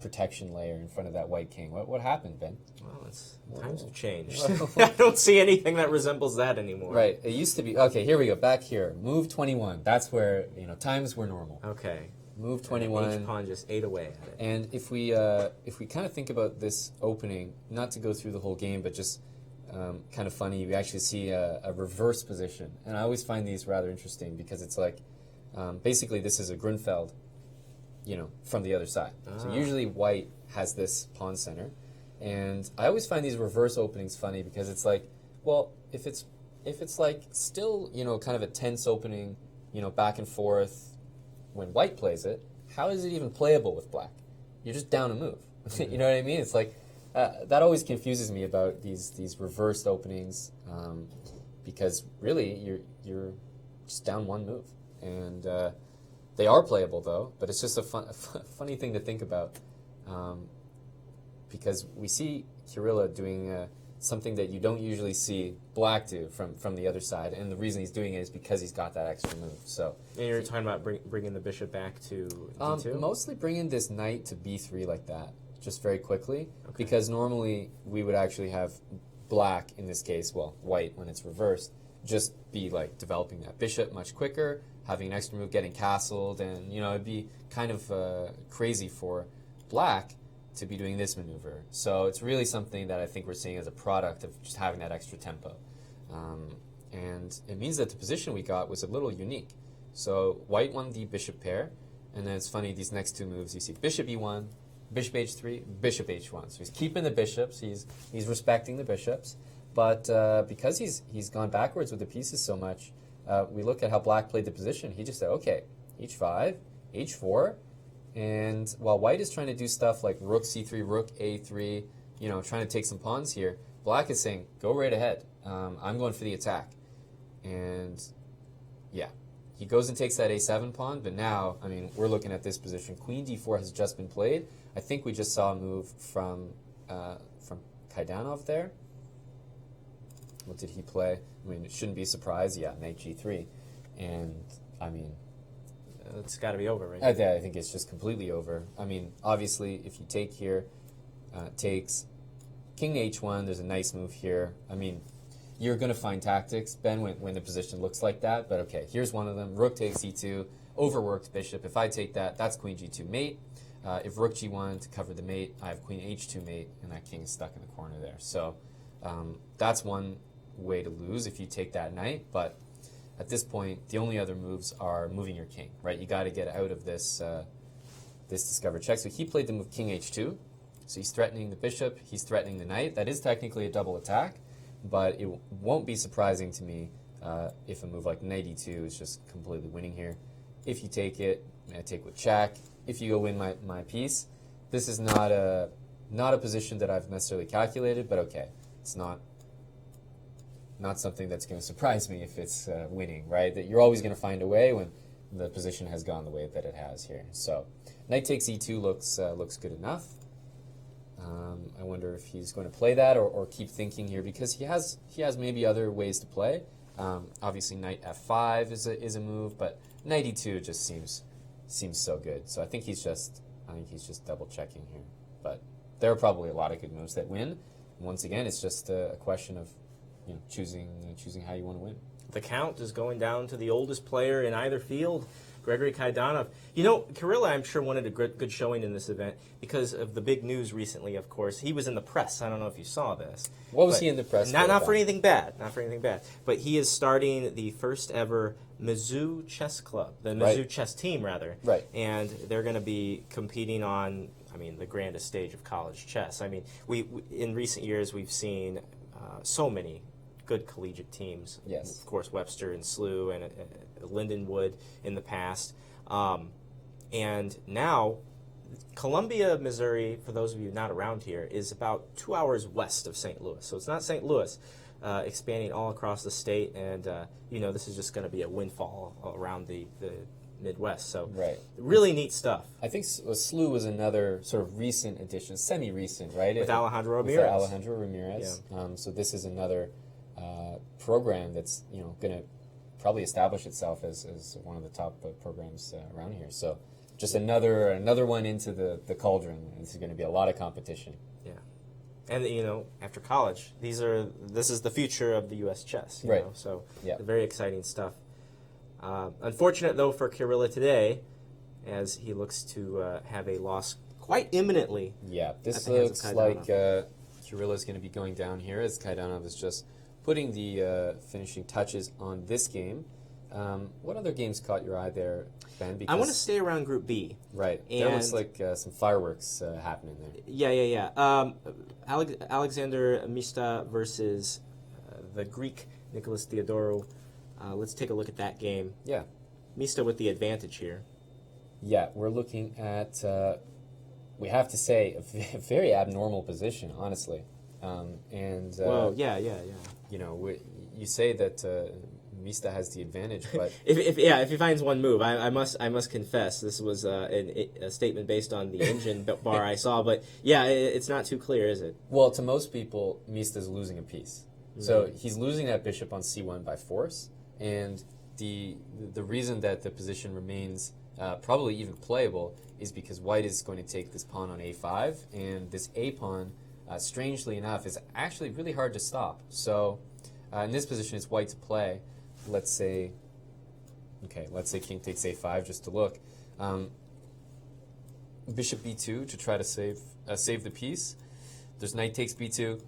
protection layer in front of that white king. What happened, Ben? Well, times have changed. I don't see anything that resembles that anymore. Right. It used to be. Okay, here we go. Back here, move 21. That's where times were normal. Okay. Move 21. Each pawn just ate away at it. And if we kind of think about this opening, not to go through the whole game, but just kind of funny, we actually see a reverse position. And I always find these rather interesting because it's like, basically this is a Grunfeld, from the other side. So usually white has this pawn center. And I always find these reverse openings funny because it's like, well, if it's like still, kind of a tense opening, back and forth, when white plays it, how is it even playable with black? You're just down a move. You know what I mean? It's like, that always confuses me about these reversed openings, because really you're just down one move. And they are playable though, but it's just a funny thing to think about, because we see Kirilla doing something that you don't usually see black do from the other side, and the reason he's doing it is because he's got that extra move. So, and you're talking about bringing the bishop back to d2? Mostly bringing this knight to b3 like that, just very quickly, because normally we would actually have black in this case, well, white when it's reversed, just be like developing that bishop much quicker, having an extra move, getting castled, and it'd be kind of crazy for black to be doing this maneuver. So it's really something that I think we're seeing as a product of just having that extra tempo. And it means that the position we got was a little unique. So white won the bishop pair, and then it's funny, these next two moves, you see bishop e1, bishop h3, bishop h1. So he's keeping the bishops, he's respecting the bishops, but because he's gone backwards with the pieces so much, we look at how black played the position. He just said, okay, h5, h4, and while white is trying to do stuff like rook c3, rook a3, trying to take some pawns here, black is saying, go right ahead. I'm going for the attack. And yeah, he goes and takes that a7 pawn, but now, I mean, we're looking at this position. Queen d4 has just been played. I think we just saw a move from Kaidanov there. What did he play? I mean, it shouldn't be a surprise. Yeah, knight g3. And, I mean, it's got to be over, right? I think it's just completely over. I mean, obviously, if you take here, takes king h1, there's a nice move here. I mean, you're going to find tactics, Ben, when the position looks like that. But okay, here's one of them. Rook takes e2, overworked bishop. If I take that, that's queen g2 mate. If rook g1 to cover the mate, I have queen h2 mate, and that king is stuck in the corner there. So that's one way to lose if you take that knight. But at this point, the only other moves are moving your king, right? You got to get out of this this discovered check. So he played the move king h2. So he's threatening the bishop, he's threatening the knight. That is technically a double attack, but it won't be surprising to me if a move like knight e2 is just completely winning here. If you take it, I take with check. If you go win my piece, this is not a position that I've necessarily calculated, but okay, it's not something that's going to surprise me if it's winning, right? That you're always going to find a way when the position has gone the way that it has here. So knight takes e2 looks good enough. I wonder if he's going to play that or keep thinking here, because he has maybe other ways to play. Obviously, knight f5 is a move, but knight e2 just seems so good. So I think he's just double checking here. But there are probably a lot of good moves that win. And once again, it's just a question of choosing how you want to win. The count is going down to the oldest player in either field, Gregory Kaidanov. Kirilla, I'm sure, wanted a good showing in this event because of the big news recently, of course. He was in the press. I don't know if you saw this. What was he in the press for? Not for anything bad. Not for anything bad. But he is starting the first ever Mizzou Chess Club, the Mizzou Chess Team, rather. Right. And they're going to be competing on, the grandest stage of college chess. We in recent years, we've seen so many good collegiate teams. Yes. Of course, Webster and SLU and Lindenwood in the past. And now, Columbia, Missouri, for those of you not around here, is about 2 hours west of St. Louis. So it's not St. Louis, expanding all across the state. And, this is just going to be a windfall around the Midwest. So really neat stuff. I think SLU was another sort of recent addition, semi-recent, right? With Alejandro Ramirez. Yeah. So this is another program that's going to probably establish itself as one of the top programs around here. So just another one into the cauldron. This is going to be a lot of competition. Yeah, and after college, this is the future of the U.S. chess. Right. So very exciting stuff. Unfortunate though for Kirilla today, as he looks to have a loss quite imminently. Yeah, this looks like Kirilla's going to be going down here as Kaidanov is just putting the finishing touches on this game. What other games caught your eye there, Ben? I want to stay around Group B. Right. There looks like some fireworks happening there. Yeah. Alexander Mista versus the Greek Nicholas Theodoru. Let's take a look at that game. Yeah. Mista with the advantage here. Yeah, we're looking at, we have to say, a very abnormal position, honestly. Well, yeah. You say that Mista has the advantage, but if he finds one move, I must confess this was a statement based on the engine bar I saw, but yeah, it's not too clear, is it? Well, to most people, Mista's losing a piece, so he's losing that bishop on c1 by force, and the reason that the position remains probably even playable is because white is going to take this pawn on a5, and this a pawn, strangely enough, is actually really hard to stop. So In this position, it's white to play. Let's say king takes a5 just to look. Bishop b2 to try to save the piece. There's knight takes b2.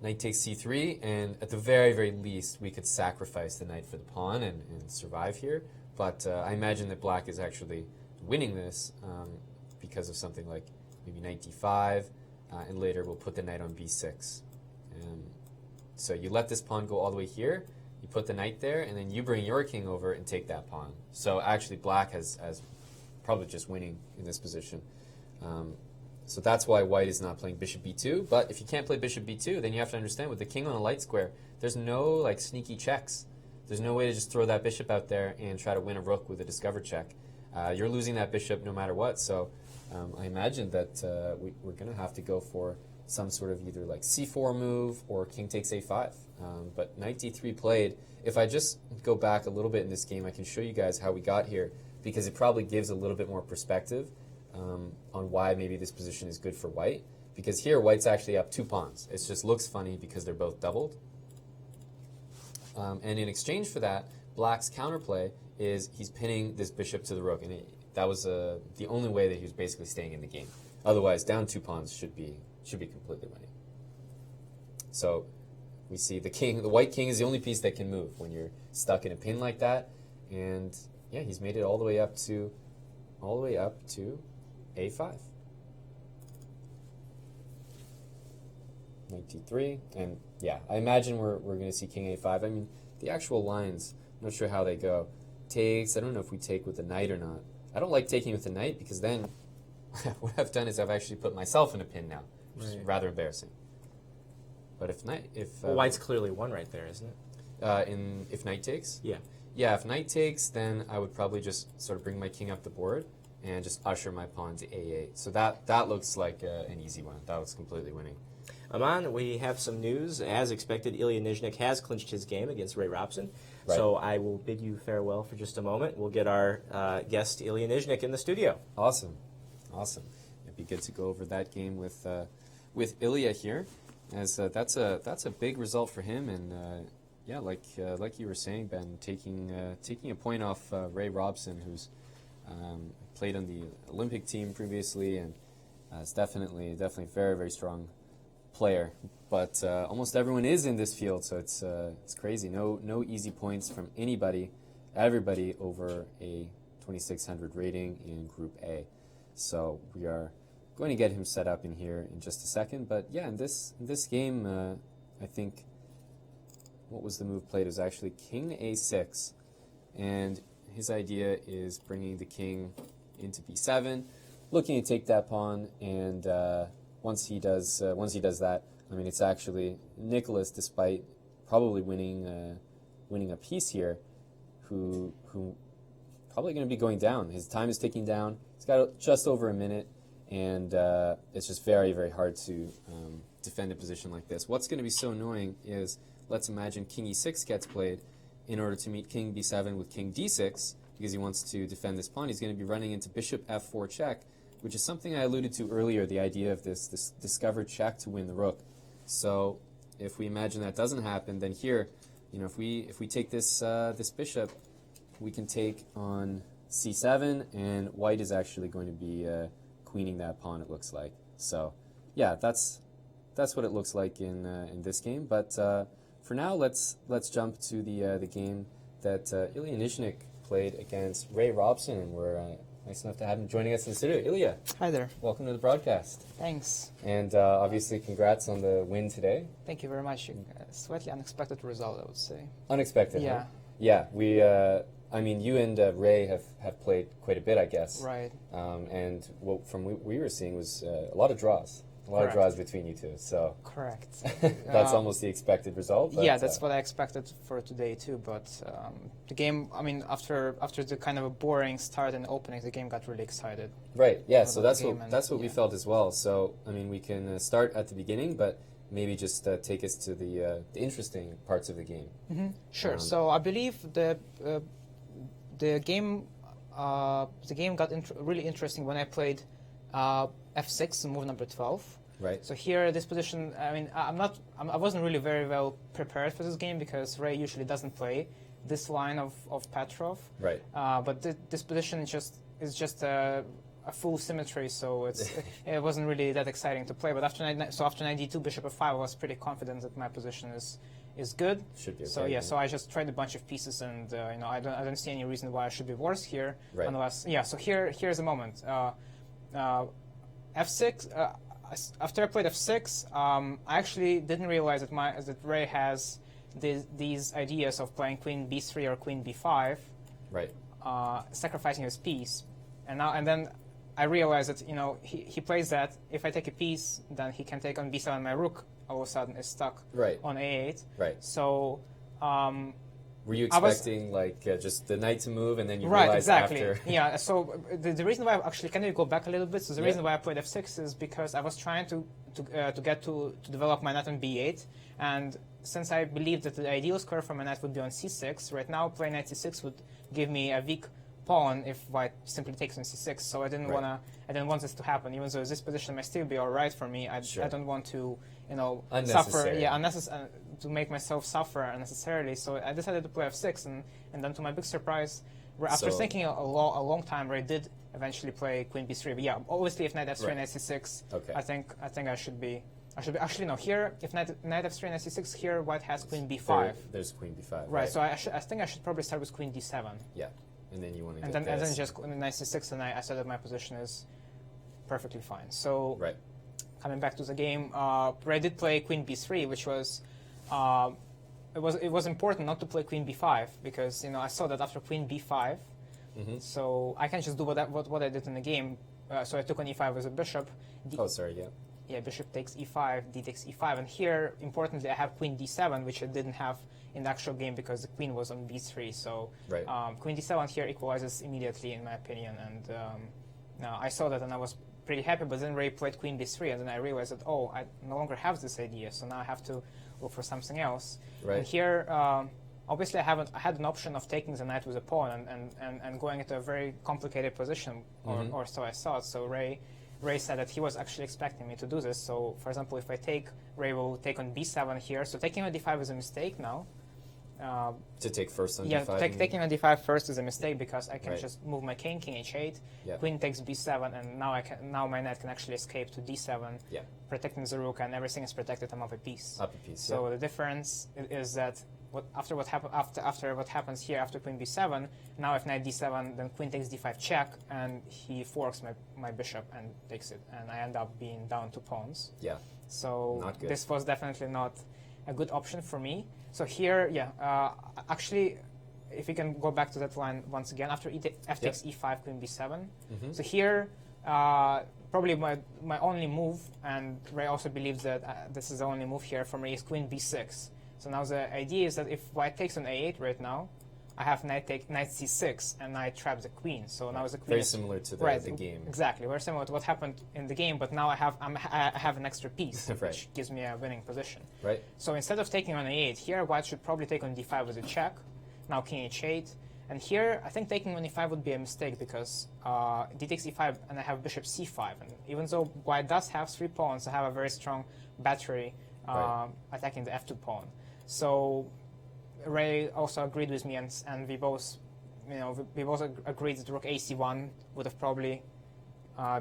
Knight takes c3, and at the very, very least, we could sacrifice the knight for the pawn and survive here. But I imagine that black is actually winning this because of something like maybe knight d5, and later we'll put the knight on b6. So you let this pawn go all the way here, you put the knight there, and then you bring your king over and take that pawn. So actually black has probably just winning in this position. So that's why white is not playing bishop b2. But if you can't play bishop b2, then you have to understand with the king on a light square, there's no like sneaky checks. There's no way to just throw that bishop out there and try to win a rook with a discover check. You're losing that bishop no matter what. So I imagine that we're going to have to go for some sort of either like c4 move or king takes a5. But knight d3 played. If I just go back a little bit in this game, I can show you guys how we got here, because it probably gives a little bit more perspective on why maybe this position is good for white. Because here, white's actually up 2 pawns. It just looks funny because they're both doubled. And in exchange for that, black's counterplay is he's pinning this bishop to the rook. And that was the only way that he was basically staying in the game. Otherwise, down 2 pawns should be completely winning. So we see the white king is the only piece that can move when you're stuck in a pin like that. And yeah, he's made it all the way up to a5. Knight d3, and yeah, I imagine we're going to see king a5. I mean, the actual lines, I'm not sure how they go. Takes, I don't know if we take with the knight or not. I don't like taking with the knight because then what I've done is I've actually put myself in a pin now, which is rather embarrassing. But if white's clearly won right there, isn't it? If knight takes? Yeah. Yeah, if knight takes, then I would probably just sort of bring my king up the board and just usher my pawn to a8. So that looks like an easy one. That looks completely winning. Aman, we have some news. As expected, Ilia Nyzhnyk has clinched his game against Ray Robson. Right. So I will bid you farewell for just a moment. We'll get our guest, Ilia Nyzhnyk, in the studio. Awesome. It'd be good to go over that game with Ilia here, as that's a big result for him. And yeah, like you were saying, Ben, taking a point off Ray Robson, who's played on the Olympic team previously, and is definitely very, very strong player. But almost everyone is in this field, so it's crazy. No easy points from anybody. Everybody over a 2600 rating in Group A. So we are going to get him set up in here in just a second. But yeah, in this game, I think what was the move played? It was actually king a6, and his idea is bringing the king into b7, looking to take that pawn. And once he does that, I mean, it's actually Nicholas, despite probably winning a piece here, who probably going to be going down. His time is ticking down. He's got just over a minute, and it's just very, very hard to defend a position like this. What's going to be so annoying is, let's imagine king e6 gets played in order to meet king b7 with king d6, because he wants to defend this pawn. He's going to be running into bishop f4 check, which is something I alluded to earlier, the idea of this discovered check to win the rook. So if we imagine that doesn't happen, then here, if we take this this bishop, we can take on c7, and white is actually going to be queening that pawn, it looks like. So yeah, that's what it looks like in this game. But for now, let's jump to the game that Ilia Nyzhnyk played against Ray Robson, and we're nice enough to have him joining us in the studio. Ilya, hi there. Welcome to the broadcast. Thanks. And obviously, congrats on the win today. Thank you very much. Slightly unexpected result, I would say. Unexpected, yeah. Huh? Yeah, we. I mean, you and Ray have played quite a bit, I guess. Right. And from what we were seeing was a lot of draws. A lot Correct. of draws between you two. So correct. that's almost the expected result. But, yeah, that's what I expected for today too. But the game, I mean, after the kind of a boring start and opening, the game got really excited. Right. Yeah. So About that's what we felt as well. So I mean, we can start at the beginning, but maybe just take us to the interesting parts of the game. Mm-hmm. Sure. So I believe the game got really interesting when I played f6, move number 12. Right. So here, this position, I mean, I wasn't really very well prepared for this game because Ray usually doesn't play this line of Petrov. Right. But this position is just a full symmetry, so it wasn't really that exciting to play. But after knight d2, bishop f5, I was pretty confident that my position is good. Should be okay. So so I just tried a bunch of pieces, and I don't see any reason why I should be worse here. Right. Unless so here's the moment. F6. After I played f6, I actually didn't realize that Ray has these ideas of playing queen b3 or queen b5, right, sacrificing his piece, and then I realized that he plays that. If I take a piece, then he can take on b7. My rook all of a sudden is stuck on a8. Right. So. Were you expecting just the knight to move and then you right, realize exactly. after? Yeah, so the reason why can you go back a little bit? So the reason why I played f6 is because I was trying to develop my knight on b8, and since I believed that the ideal square for my knight would be on c6, right now playing knight c6 would give me a weak pawn if white simply takes on c6. So I didn't want this to happen, even though this position might still be all right for me. I don't want to suffer. Yeah, to make myself suffer unnecessarily. So I decided to play f6, and then to my big surprise, after thinking a long time, Ray did eventually play queen b3. But yeah, obviously if knight f3 knight c6, I think I should be actually no. Here, if knight f3 knight c6, here white has queen b5. There's queen b5. Right. So I think I should probably start with queen d7. Yeah, and then you want to. And then just knight c6, and I said that my position is perfectly fine. So coming back to the game, Ray did play queen b3, which was. It was important not to play queen b5 because I saw that after queen b5, so I can't just do what I did in the game. So I took on e5 as a bishop. Yeah, bishop takes e5, d takes e5, and here importantly I have queen d7, which I didn't have in the actual game because the queen was on b3. So queen d7 here equalizes immediately in my opinion, and now I saw that and I was pretty happy. But then Ray played queen b3, and then I realized that I no longer have this idea, so now I have to look for something else. Right. And here, obviously, I had an option of taking the knight with a pawn and going into a very complicated position, or so I thought. So Ray said that he was actually expecting me to do this. So, for example, if I take, Ray will take on b7 here. So taking on d5 is a mistake now. To take first on d5? Yeah, taking on d5 first is a mistake because I can just move my king h8, queen takes b7, and now my knight can actually escape to d7, protecting the rook, and everything is protected. I'm up a piece. So the difference is that after what happens here after queen b7, now if knight d7, then queen takes d5 check, and he forks my bishop and takes it, and I end up being down 2 pawns. Yeah. So this was definitely not a good option for me. So here, actually, if we can go back to that line once again, after f takes e5, queen b7. So here, probably my only move, and Ray also believes that this is the only move here for me, is queen b6. So now the idea is that if white takes on a8 right now, I have knight c6, and I trap the queen. So now the queen very similar to the game. Exactly, very similar to what happened in the game. But now I have an extra piece, which gives me a winning position. Right. So instead of taking on a8, here white should probably take on d5 with a check. Now king h8, and here I think taking on e5 would be a mistake because d takes e5, and I have bishop c5. And even though white does have 3 pawns, I have a very strong battery attacking the f2 pawn. So Ray also agreed with me, and we both, agreed that rook ac1 would have probably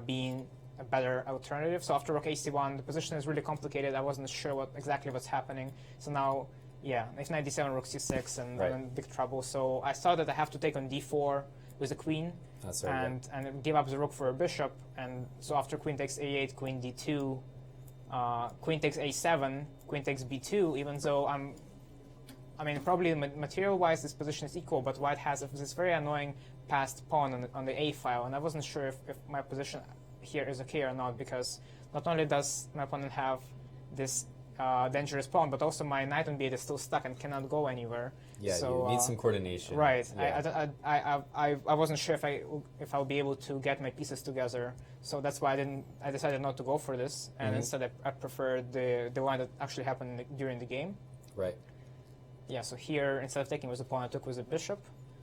been a better alternative. So after rook ac1, the position is really complicated. I wasn't sure exactly what's happening. So now, if knight d7, rook c6, and I'm in big trouble. So I saw that I have to take on d4 with a queen, and give up the rook for a bishop. And so after queen takes a8, queen d2, queen takes a7, queen takes b2. Even though probably material-wise this position is equal, but white has this very annoying passed pawn on the a file, and I wasn't sure if my position here is okay or not, because not only does my opponent have this dangerous pawn, but also my knight on b8 is still stuck and cannot go anywhere. Yeah, so, you need some coordination. Right. Yeah. I wasn't sure if I'll be able to get my pieces together, so that's why I decided not to go for this, and instead I preferred the line that actually happened during the game. Right. Yeah, so here, instead of taking with a pawn, I took with a bishop.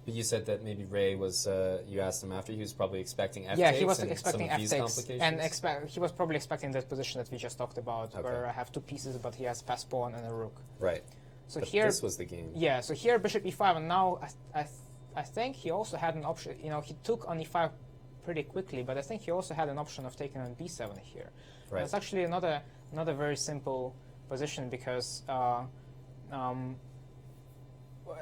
But you said that maybe Ray was, you asked him after, he was probably expecting F Yeah, takes he was and expecting some of F these takes, complications? and he was probably expecting that position that we just talked about, where I have two pieces, but he has pass pawn and a rook. Right. So but here, this was the game. Yeah, so here bishop e5, and now I think he also had an option. You know, he took on e5 pretty quickly, but I think he also had an option of taking on b7 here. Right. It's actually not a very simple position because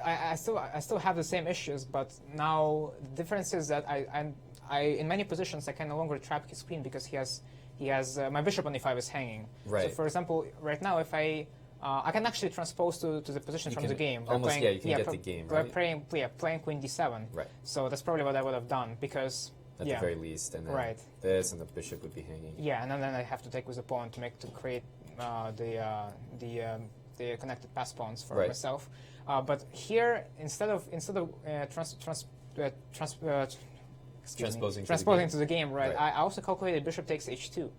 I still have the same issues, but now the difference is that I in many positions I can no longer trap his queen because he has my bishop on e5 is hanging. Right. So for example, right now if I can actually transpose to the position from the game. Almost, playing, you can get the game, right? Playing queen d7. Right. So that's probably what I would have done because at the very least, and then this, and the bishop would be hanging. Yeah, and then I have to take with the pawn to create the connected pass pawns for myself. But here, instead of transposing to the game, right? I also calculated bishop takes h2,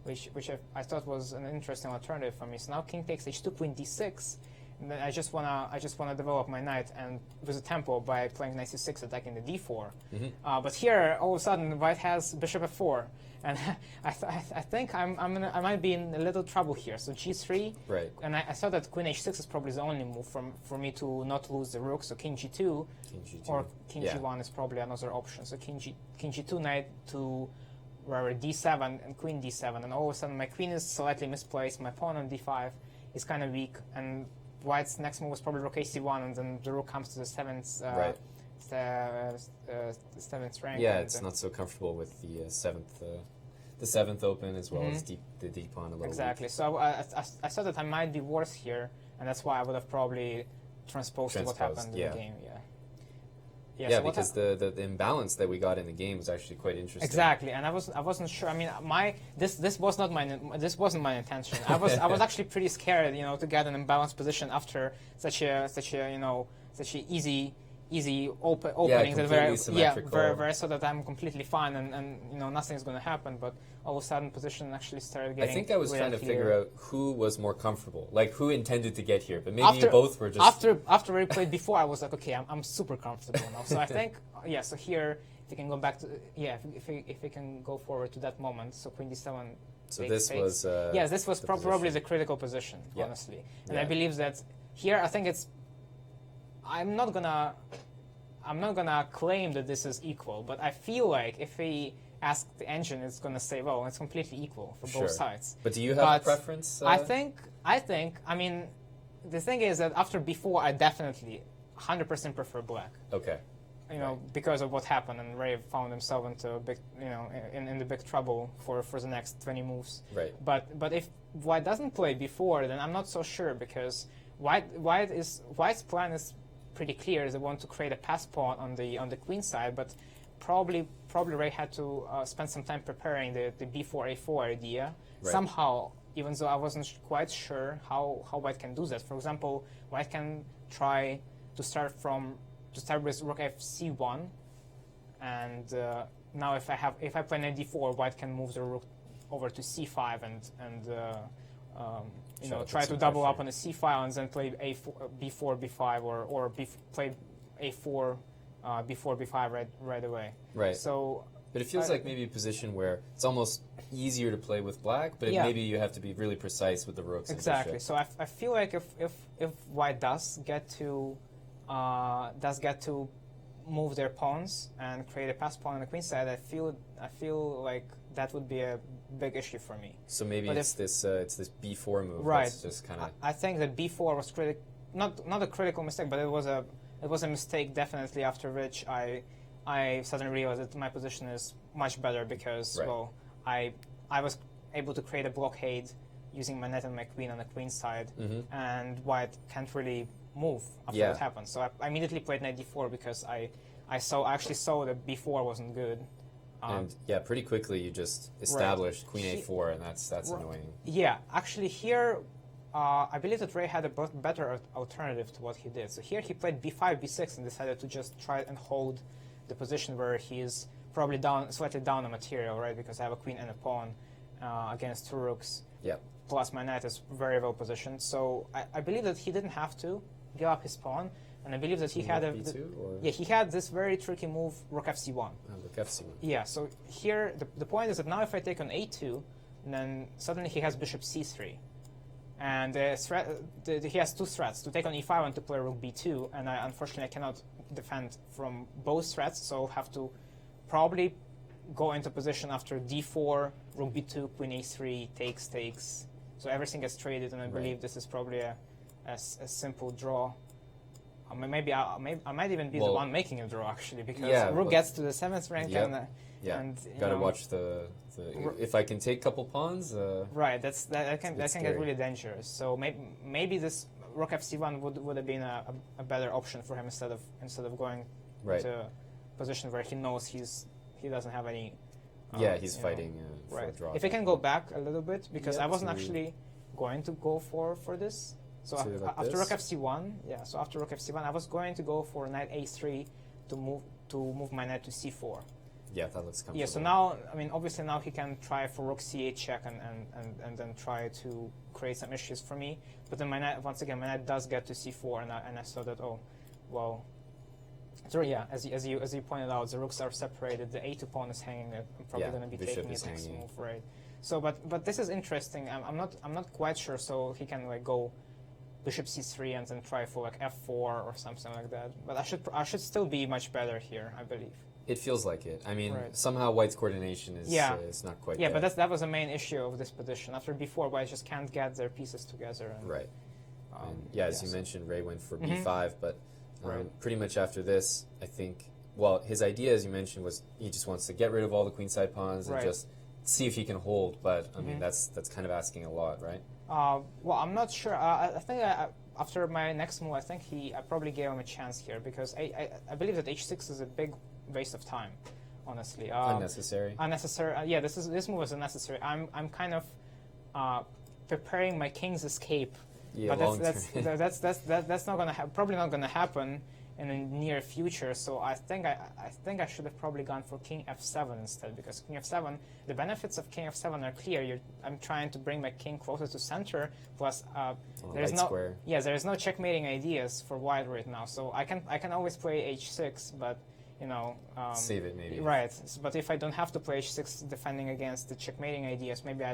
which I thought was an interesting alternative for me. So now king takes h2, queen d6, and then I just wanna develop my knight and with a tempo by playing knight c6, attacking the d4. But here, all of a sudden, white has bishop f4, and I think I might be in a little trouble here. So g3, and I thought that queen h6 is probably the only move for me to not lose the rook. So king g2, or king g1 is probably another option. So king g2, knight to wherever d7 and queen d7, and all of a sudden my queen is slightly misplaced. My pawn on d5 is kind of weak, and white's next move was probably rook a1, and then the rook comes to the seventh rank. Yeah, it's not so comfortable with the seventh open as well as the deep pawn a little. Exactly. Weak. So I thought that I might be worse here, and that's why I would have probably transposed to what happened in the game. Yeah, so because the imbalance that we got in the game was actually quite interesting. Exactly, and I wasn't sure. I mean, this wasn't my intention. I was actually pretty scared, to get an imbalanced position after such a easy opening that where I saw that I'm completely fine and nothing's going to happen. But all of a sudden, position actually started getting. I think I was trying to figure out who was more comfortable, like who intended to get here. But maybe you both were just after we played before. I was like, okay, I'm super comfortable now. So I think So here, if we can go back to if we can go forward to that moment. So queen d7. So this was this was probably the critical position, honestly. And I believe that here, I think it's. I'm not gonna claim that this is equal, but I feel like if we ask the engine, it's gonna say, well, it's completely equal for both sides. But do you have a preference? I think. I mean, the thing is that after b4, I definitely 100% prefer black. Okay. Because of what happened, and Ray found himself into a big, in the big trouble for the next 20 moves. Right. But if white doesn't play b4, then I'm not so sure because white's plan is pretty clear. They want to create a pass pawn on the queen side, but probably Ray had to spend some time preparing the b4 a4 idea somehow. Even though I wasn't quite sure how white can do that. For example, white can try to start with rook f c1, and now if I play knight d4, white can move the rook over to c5 and try to double up on the c file and then play a4, b4, b5, or play a4, b4, b5 right away. Right. So. But it feels like maybe a position where it's almost easier to play with black, but maybe you have to be really precise with the rooks. Exactly. So I feel like if white does get to move their pawns and create a pass pawn on the queen side, I feel like that would be a big issue for me. So maybe it's this b4 move. Right. That's just kind of. I think that b4 was not a critical mistake, but it was a mistake definitely, after which I suddenly realized that my position is much better because I was able to create a blockade using my knight and my queen on the queen side, and white can't really move after what happened. So I immediately played knight d4 because I actually saw that b4 wasn't good. And pretty quickly you just established queen a4, and that's annoying. Yeah, actually here, I believe that Ray had a better alternative to what he did. So here he played b5, b6, and decided to just try and hold the position where he's probably slightly down on material, right? Because I have a queen and a pawn against two rooks. Yeah. Plus my knight is very well positioned. So I believe that he didn't have to give up his pawn, and I believe that he had he had this very tricky move, rook fc1. Rook fc1. Yeah. So here the point is that now if I take on a2, then suddenly he has bishop c3, and he has two threats: to take on e5 and to play rook b2. And unfortunately I cannot defend from both threats, so I'll have to probably go into position after d4, rook b2, queen a3, takes. So everything gets traded, and I believe this is probably a simple draw. Maybe I might even be the one making a draw, actually, because rook gets to the 7th rank, and gotta watch the if I can take couple pawns. Right, that can get really dangerous. So maybe this rook fc1 would have been a better option for him instead of going to a position where he knows he doesn't have any. He's fighting for a draw. If I can go back a little bit, because I wasn't actually going to go for this. So after rook fc1, so after rook fc1, I was going to go for knight a3 to move my knight to c4. Yeah, that looks comfortable. Yeah, so now, I mean, obviously now he can try for rook c8 check and then try to create some issues for me. But then my knight does get to c4, and I saw that, so yeah, as you pointed out, the rooks are separated. The a2 pawn is hanging. I'm probably going to be taking it next move, right? So, but this is interesting. I'm not quite sure. So he can like go bishop c3 and then try for like f4 or something like that. But I should still be much better here, I believe. It feels like it. I mean, somehow White's coordination is not quite there. Yeah, but that was the main issue of this position. After b4, White just can't get their pieces together. And, as you mentioned, Ray went for b5, but pretty much after this, I think, his idea, as you mentioned, was he just wants to get rid of all the queenside pawns and just see if he can hold. But, I mean, that's kind of asking a lot, right? I'm not sure. I think after my next move, I probably gave him a chance here, because I believe that h6 is a big waste of time, honestly. Unnecessary. Unnecessary. This move is unnecessary. I'm kind of preparing my king's escape. Yeah, but that's not gonna probably not gonna happen in the near future. So I think I should have probably gone for king f7 instead, because king f7, the benefits of king f7 are clear. I'm trying to bring my king closer to center. Plus, there's no checkmating ideas for White right now. So I can always play h6, but save it maybe. Right, but if I don't have to play h6 defending against the checkmating ideas, maybe I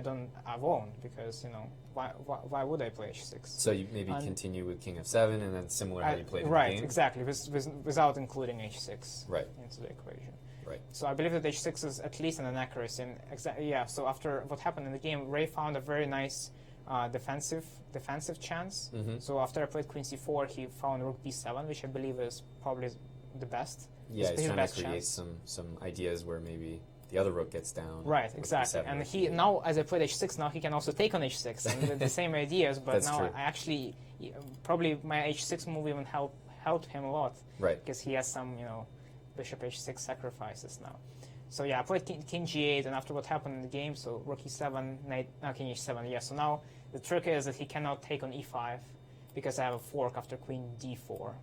won't, because why would I play h6? So you maybe continue with king f7 and then similar how you played in the game? Right, exactly, without including h6 into the equation. Right. So I believe that h6 is at least an inaccuracy. And so after what happened in the game, Ray found a very nice defensive chance. So after I played queen c4, he found rook b7, which I believe is probably the best. Yeah, he's trying to create some ideas where maybe the other rook gets down. Right, exactly. And he now, as I played h6, now he can also take on h6 and the same ideas. But now I actually probably my h6 move even helped him a lot. Right. Because he has some bishop h6 sacrifices now. So yeah, I played king g8, and after what happened in the game, so rook e7, king h7. Yeah. So now the trick is that he cannot take on e5 because I have a fork after queen d4.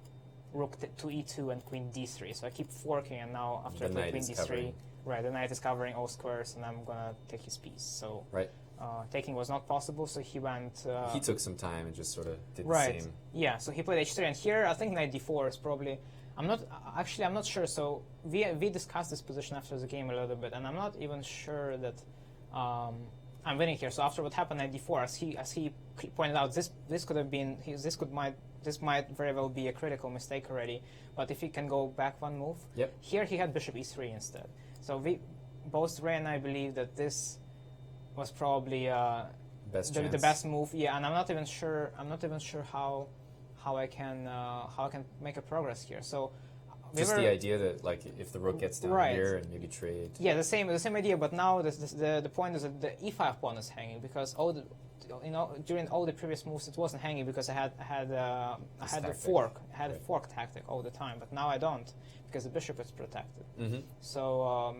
Rook to e2 and queen d3. So I keep forking, and now after I play queen d3, the knight is covering all squares, and I'm gonna take his piece. So taking was not possible, so he went. He took some time and just sort of did the same. Yeah. So he played h3, and here I think knight d4 is probably. I'm not sure. So we discussed this position after the game a little bit, and I'm not even sure that I'm winning here. So after what happened at d4, as he pointed out, this could have been this might very well be a critical mistake already. But if he can go back one move, here he had bishop e3 instead. So both Ray and I believe that this was probably the best move. Yeah, and I'm not even sure how I can make a progress here. So just the idea that like if the rook gets down here and maybe trade. Yeah, the same idea. But now the point is that the e5 pawn is hanging, because during all the previous moves it wasn't hanging because I had the fork. I had a fork tactic all the time, but now I don't because the bishop is protected. So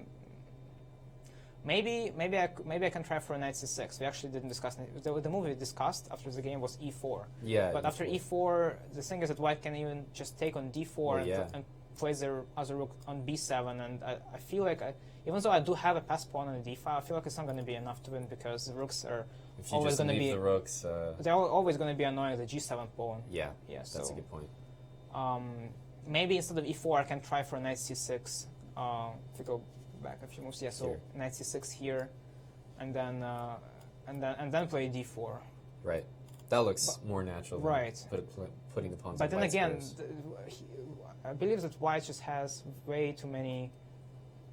maybe I can try for a knight c6. We actually didn't discuss the move we discussed after the game was e4. Yeah. But after e4, the thing is that White can even just take on d4 and place their other rook on b7, and I feel like even though I do have a pass pawn on d5, I feel like it's not going to be enough to win because the rooks are always going to be the rooks. They're always going to be annoying the g7 pawn. Yeah, that's a good point. Maybe instead of e4, I can try for knight c6. If we go back a few moves, yeah. So knight c6 here, and then play d4. Right. That looks more natural. Right. Than putting the pawns. But in then again, squares. I believe that white just has way too many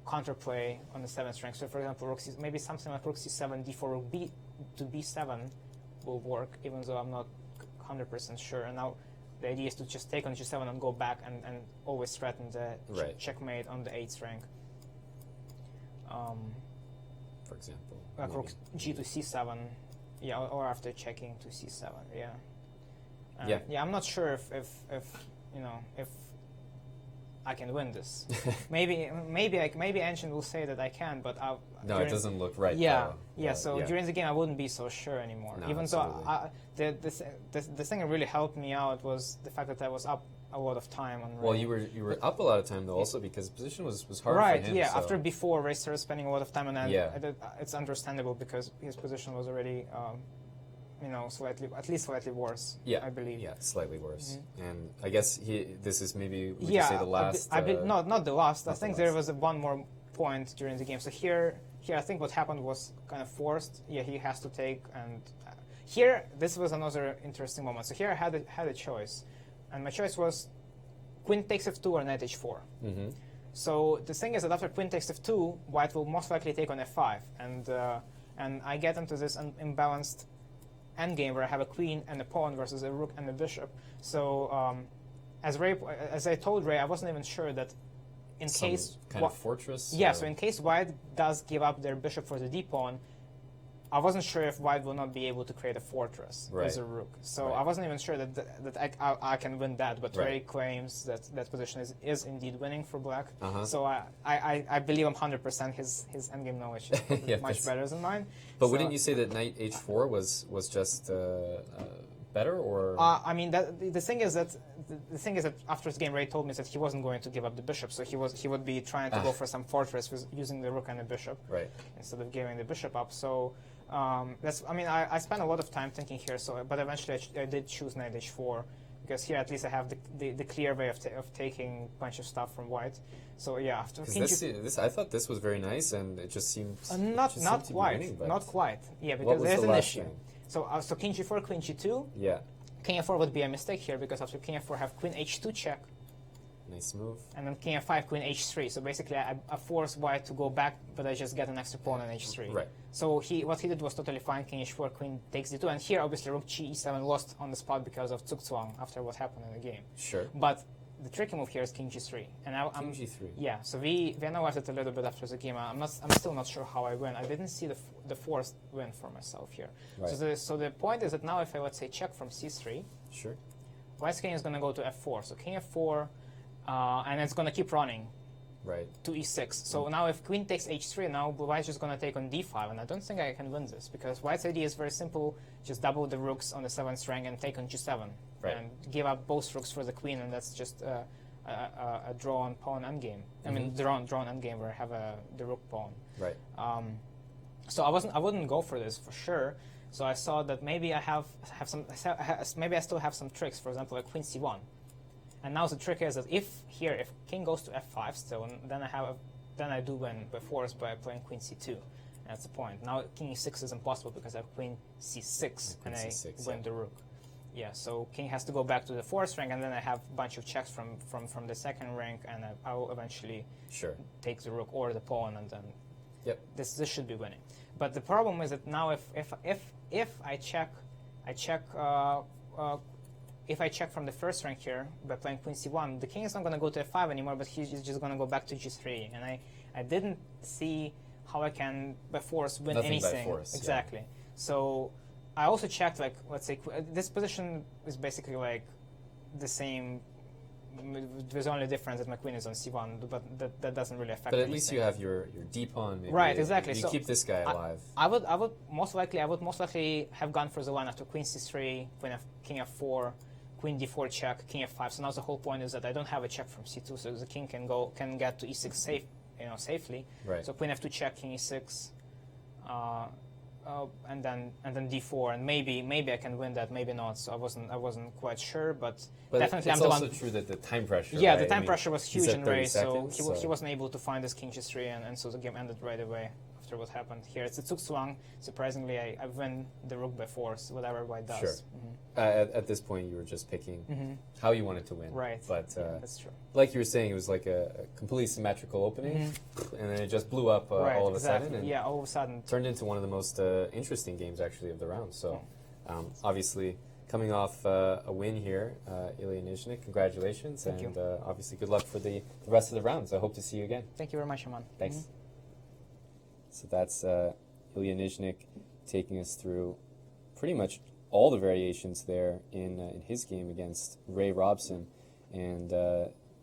counterplay on the 7th rank. So for example, maybe something like rook c7, d4, rook b to b7 will work, even though I'm not 100% sure. And now the idea is to just take on g7 and go back and always threaten the checkmate on the 8th rank. For example, like rook g to c7, yeah, or after checking to c7, yeah. Yeah, I'm not sure if I can win this. maybe Ancient will say that I can, but no, it doesn't look right. Yeah, So during the game, I wouldn't be so sure anymore. No, even absolutely. though the thing that really helped me out was the fact that I was up a lot of time on. Well, you were up a lot of time though, also because position was hard right, for him. Yeah. So. After before, Ray started spending a lot of time on that. It's understandable because his position was already. At least slightly worse. Yeah, I believe. Yeah, slightly worse. And I guess this is maybe would you say the last? Not the last. I think there was one more point during the game. So here I think what happened was kind of forced. Yeah, he has to take, and here this was another interesting moment. So here I had a choice, and my choice was queen takes f2 or knight h4. Mm-hmm. So the thing is that after queen takes f2, white will most likely take on f5, and I get into this imbalanced endgame where I have a queen and a pawn versus a rook and a bishop. So as I told Ray, I wasn't even sure that in case kind of fortress. Yeah, so in case white does give up their bishop for the d pawn, I wasn't sure if white will not be able to create a fortress as a rook. So I wasn't even sure that I can win that. But Ray claims that position is indeed winning for black. So I believe 100% his endgame knowledge is much better than mine. But wouldn't you say that knight h4 was just better, or? I mean, the thing is that after this game, Ray told me that he wasn't going to give up the bishop, so he would be trying to go for some fortress using the rook and the bishop, instead of giving the bishop up. So I spent a lot of time thinking here. But eventually I did choose knight h4 because here at least I have the clear way of taking a bunch of stuff from white. So yeah, after this I thought this was very nice, and it just seemed not quite, yeah, because there's an issue. So king g4, queen g2. Yeah. King f4 would be a mistake here because after king f4 I have queen h2 check. Nice move. And then king f5, queen h3. So basically I force white to go back, but I just get an extra pawn on h3. Right. So what he did was totally fine. King h4, queen takes d2. And here obviously rook e7 lost on the spot because of Zugzwang after what happened in the game. Sure. But the tricky move here is king g3. And king g3. Yeah, so we analyzed it a little bit after the game. I'm still not sure how I win. I didn't see the forced win for myself here. Right. So the point is that now if I, let's say, check from c3, sure, white's king is going to go to f4. So king f4, and it's going to keep running to e6. So now if queen takes h3, now white's just going to take on d5. And I don't think I can win this because white's idea is very simple. Just double the rooks on the 7th rank and take on g7. And give up both rooks for the queen, and that's just a drawn pawn endgame. I mean, drawn endgame where I have the rook pawn. Right. So I wouldn't go for this for sure. So I saw that maybe I have some. Maybe I still have some tricks. For example, like queen c1. And now the trick is that if king goes to f5 still, then I do win by force by playing queen c2. That's the point. Now king e6 is impossible because I have queen c6 and I win the rook. Yeah, so king has to go back to the 4th rank, and then I have a bunch of checks from the 2nd rank, and I will eventually take the rook or the pawn, and then this should be winning. But the problem is that now if I check from the 1st rank here by playing queen c1, the king is not going to go to f5 anymore, but he's just going to go back to g3, and I didn't see how I can by force win anything. By force, exactly. So I also checked, like, let's say, this position is basically like the same. There's only difference that my queen is on c1, but that doesn't really affect. But at least you have your d pawn. Maybe right, exactly. You so keep this guy alive. I would most likely have gone for the line after queen c3, king f4, queen d4 check, king f5. So now the whole point is that I don't have a check from c2, so the king can get to e6 safely. Right. So queen f2 check, king e6. and then d4, and maybe I can win that, maybe not. So I wasn't quite sure, but definitely it's I'm also the one. true that the time pressure. Yeah, right? the time pressure was huge in Ray, so seconds, he wasn't able to find his king g3, and so the game ended right away after what happened here. It took so long. Surprisingly, I win the rook by force, whatever white does. Sure. At this point, you were just picking how you wanted to win. Right. But that's true. Like you were saying, it was like a completely symmetrical opening, and then it just blew up all of a sudden. And all of a sudden. Turned into one of the most interesting games, actually, of the round. So, obviously, coming off a win here, Ilia Nyzhnyk, congratulations. Thank and you. obviously, good luck for the rest of the rounds. I hope to see you again. Thank you very much, Aman. Thanks. So that's Ilia Nyzhnyk taking us through pretty much all the variations there in his game against Ray Robson, and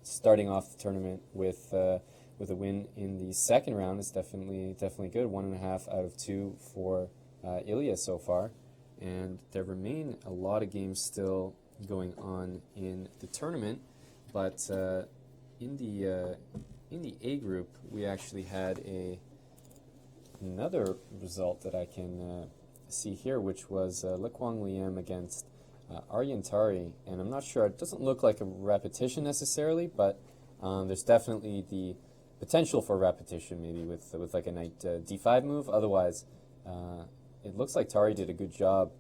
starting off the tournament with a win in the second round is definitely good. 1.5 out of 2 for Ilia so far, and there remain a lot of games still going on in the tournament, but in the A group we actually had another result that I can see here, which was Likwang Liam against Aryan Tari, and I'm not sure, it doesn't look like a repetition necessarily, but there's definitely the potential for repetition, maybe with like a knight d5 move. Otherwise, it looks like Tari did a good job.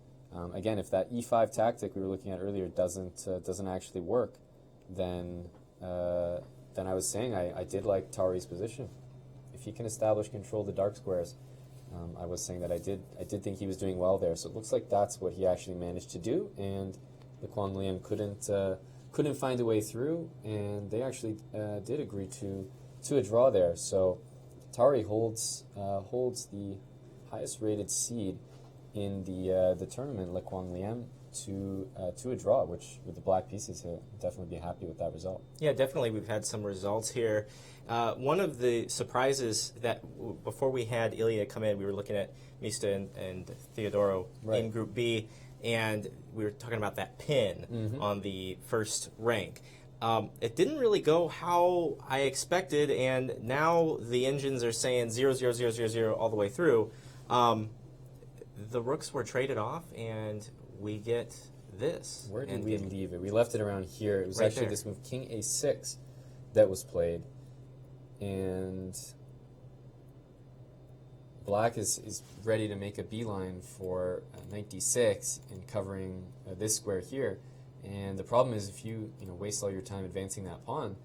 Again, if that e5 tactic we were looking at earlier doesn't actually work, then I was saying I did like Tari's position. If he can establish control of the dark squares, I was saying that I did think he was doing well there. So it looks like that's what he actually managed to do, and Likwang Liam couldn't find a way through, and they actually did agree to a draw there. So Tari holds the highest rated seed in the tournament, Likwang Liam, to a draw, which with the black pieces, he'll definitely be happy with that result. Yeah, definitely. We've had some results here. One of the surprises that before we had Ilia come in, we were looking at Mista and Theodoru in Group B, and we were talking about that pin on the first rank. It didn't really go how I expected, and now the engines are saying 0, 0, 0, 0, 0 all the way through. The rooks were traded off, and we get this. Where did we leave it? We left it around here. It was actually this move, King A6, that was played. And black is ready to make a beeline for knight d6 and covering this square here. And the problem is if you waste all your time advancing that pawn,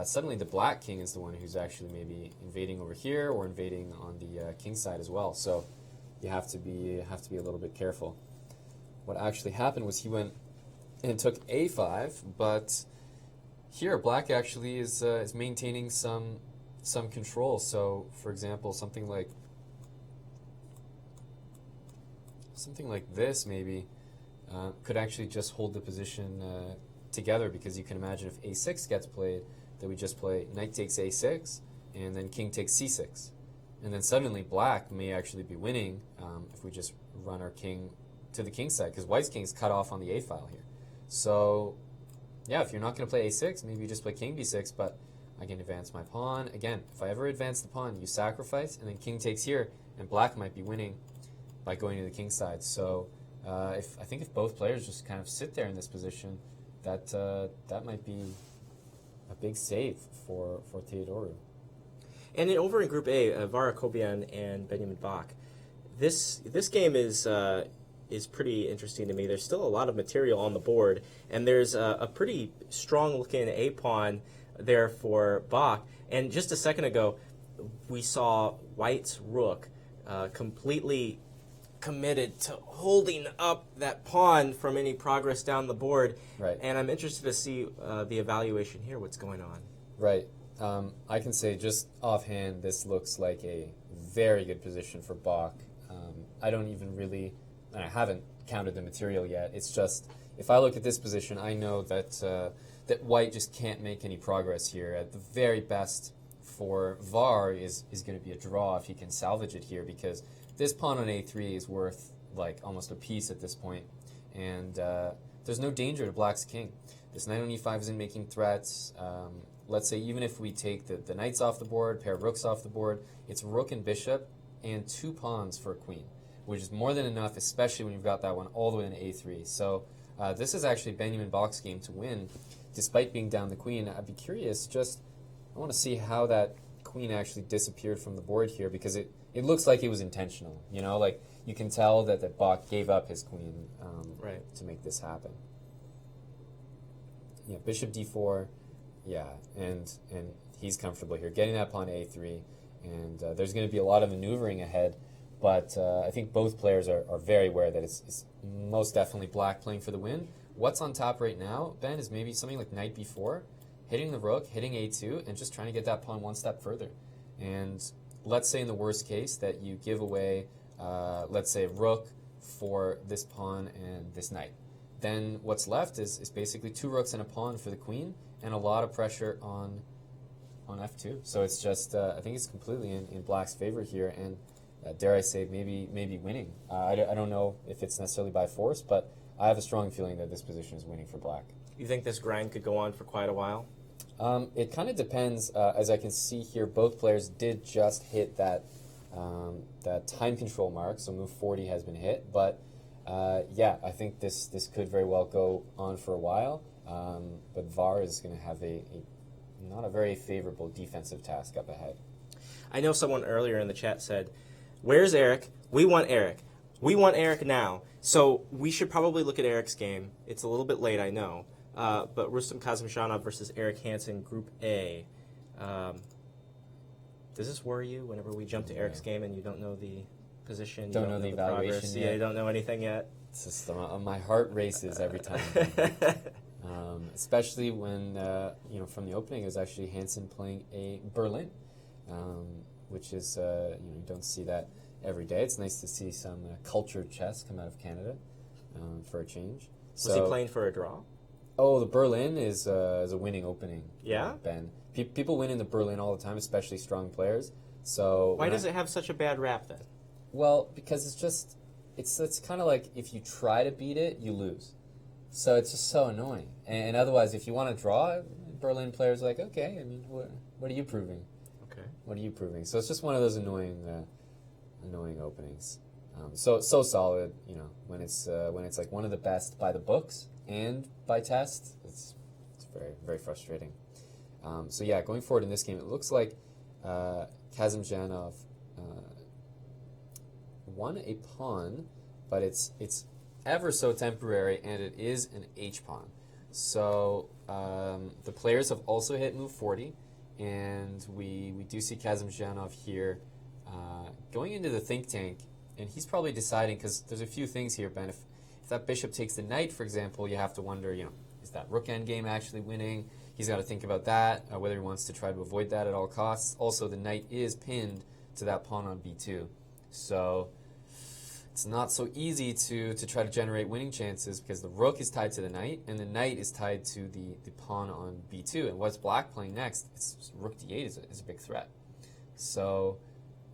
suddenly the black king is the one who's actually maybe invading over here or invading on the king side as well. So you have to be a little bit careful. What actually happened was he went and took a5, but here black actually is maintaining some control. So, for example, something like this maybe could actually just hold the position together, because you can imagine if a6 gets played, that we just play knight takes a6 and then king takes c6, and then suddenly black may actually be winning if we just run our king to the king side, because white's king is cut off on the a file here. So yeah, if you're not going to play a6, maybe you just play king b6, but I can advance my pawn. Again, if I ever advance the pawn, you sacrifice, and then king takes here, and black might be winning by going to the king side. So I think if both players just kind of sit there in this position, that might be a big save for Theodoru. And over in Group A, Vara Kobian and Benjamin Bach, this game is pretty interesting to me. There's still a lot of material on the board, and there's a pretty strong-looking A-pawn there for Bach. And just a second ago, we saw white's rook completely committed to holding up that pawn from any progress down the board. Right. And I'm interested to see the evaluation here, what's going on. Right. I can say just offhand, this looks like a very good position for Bach. I don't even really, and I haven't counted the material yet. It's just, if I look at this position, I know that that white just can't make any progress here. At the very best for Var is going to be a draw if he can salvage it here, because this pawn on a3 is worth like almost a piece at this point, and there's no danger to black's king. This knight on e5 isn't making threats. Let's say even if we take the knights off the board, pair of rooks off the board, it's rook and bishop and 2 pawns for a queen, which is more than enough, especially when you've got that one all the way in A3. So this is actually Benjamin Bach's game to win, despite being down the queen. I'd be curious, I want to see how that queen actually disappeared from the board here, because it looks like it was intentional. Like you can tell that Bach gave up his queen to make this happen. Yeah, bishop d4, yeah, and he's comfortable here, getting that pawn to a3, and there's going to be a lot of maneuvering ahead, but I think both players are very aware that it's most definitely black playing for the win. What's on top right now, Ben, is maybe something like knight b4, hitting the rook, hitting a2, and just trying to get that pawn one step further. And let's say in the worst case that you give away, let's say, rook for this pawn and this knight. Then what's left is basically 2 rooks and a pawn for the queen, and a lot of pressure on f2. So it's just, I think it's completely in black's favor here, and dare I say, maybe winning. I don't know if it's necessarily by force, but I have a strong feeling that this position is winning for black. You think this grind could go on for quite a while? It kind of depends. As I can see here, both players did just hit that time control mark, so move 40 has been hit, but yeah, I think this could very well go on for a while, but VAR is going to have not a very favorable defensive task up ahead. I know someone earlier in the chat said, "Where's Eric? We want Eric. We want Eric now." So we should probably look at Eric's game. It's a little bit late, I know, but Rustam Kazimzhanov versus Eric Hansen, Group A. Does this worry you whenever we jump to Eric's game and you don't know the position? Don't know the evaluation progress, yet. Yeah, you don't know anything yet. It's just my heart races every time. Especially when from the opening it was actually Hansen playing a Berlin, which is you don't see that every day. It's nice to see some cultured chess come out of Canada for a change. Was he playing for a draw? Oh, the Berlin is a winning opening. Yeah, Ben. People win in the Berlin all the time, especially strong players. So why does it have such a bad rap then? Well, because it's kind of like if you try to beat it, you lose. So it's just so annoying. And otherwise, if you want to draw, Berlin players are like, okay, I mean, what are you proving? Okay. What are you proving? So it's just one of those annoying openings. So solid, when it's like one of the best by the books and by test, it's very, very frustrating. So yeah, going forward in this game, it looks like Kazimzhanov won a pawn, but it's ever so temporary, and it is an H-pawn. So the players have also hit move 40, and we do see Kazimzhanov here going into the think tank, and he's probably deciding, because there's a few things here, Ben. If that bishop takes the knight, for example, you have to wonder, is that rook endgame actually winning? He's got to think about that, whether he wants to try to avoid that at all costs. Also, the knight is pinned to that pawn on b2. So it's not so easy to try to generate winning chances, because the rook is tied to the knight, and the knight is tied to the pawn on b2. And what's black playing next? It's rook d8 is a big threat. So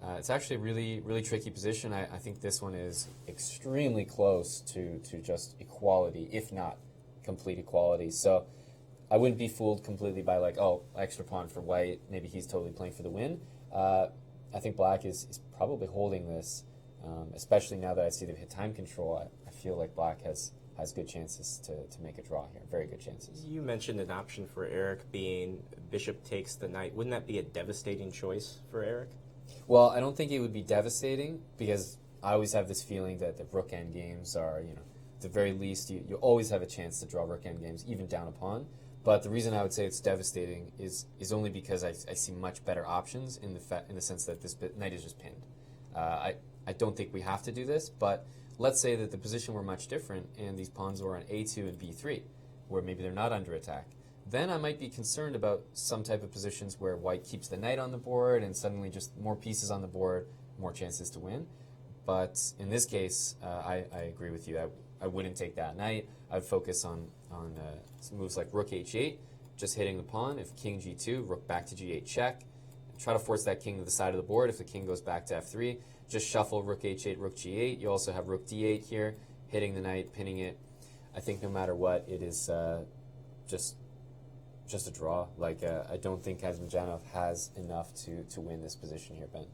it's actually a really, really tricky position. I think this one is extremely close to just equality, if not complete equality. So I wouldn't be fooled completely by like, oh, extra pawn for white, maybe he's totally playing for the win. I think black is probably holding this, especially now that I see they've hit time control. I feel like black has good chances to make a draw here, very good chances. You mentioned an option for Eric being bishop takes the knight. Wouldn't that be a devastating choice for Eric? Well, I don't think it would be devastating, because I always have this feeling that the rook end games are, at the very least, you always have a chance to draw rook end games, even down a pawn. But the reason I would say it's devastating is only because I see much better options in the sense that this knight is just pinned. I don't think we have to do this, but let's say that the position were much different and these pawns were on a2 and b3, where maybe they're not under attack. Then I might be concerned about some type of positions where white keeps the knight on the board and suddenly just more pieces on the board, more chances to win. But in this case, I agree with you. I wouldn't take that knight. I'd focus on moves like rook h8, just hitting the pawn. If king g2, rook back to g8 check. Try to force that king to the side of the board. If the king goes back to f3, just shuffle rook h8, rook g8. You also have rook d8 here, hitting the knight, pinning it. I think no matter what, it is just a draw. I don't think Kazimzhanov has enough to win this position here, Ben.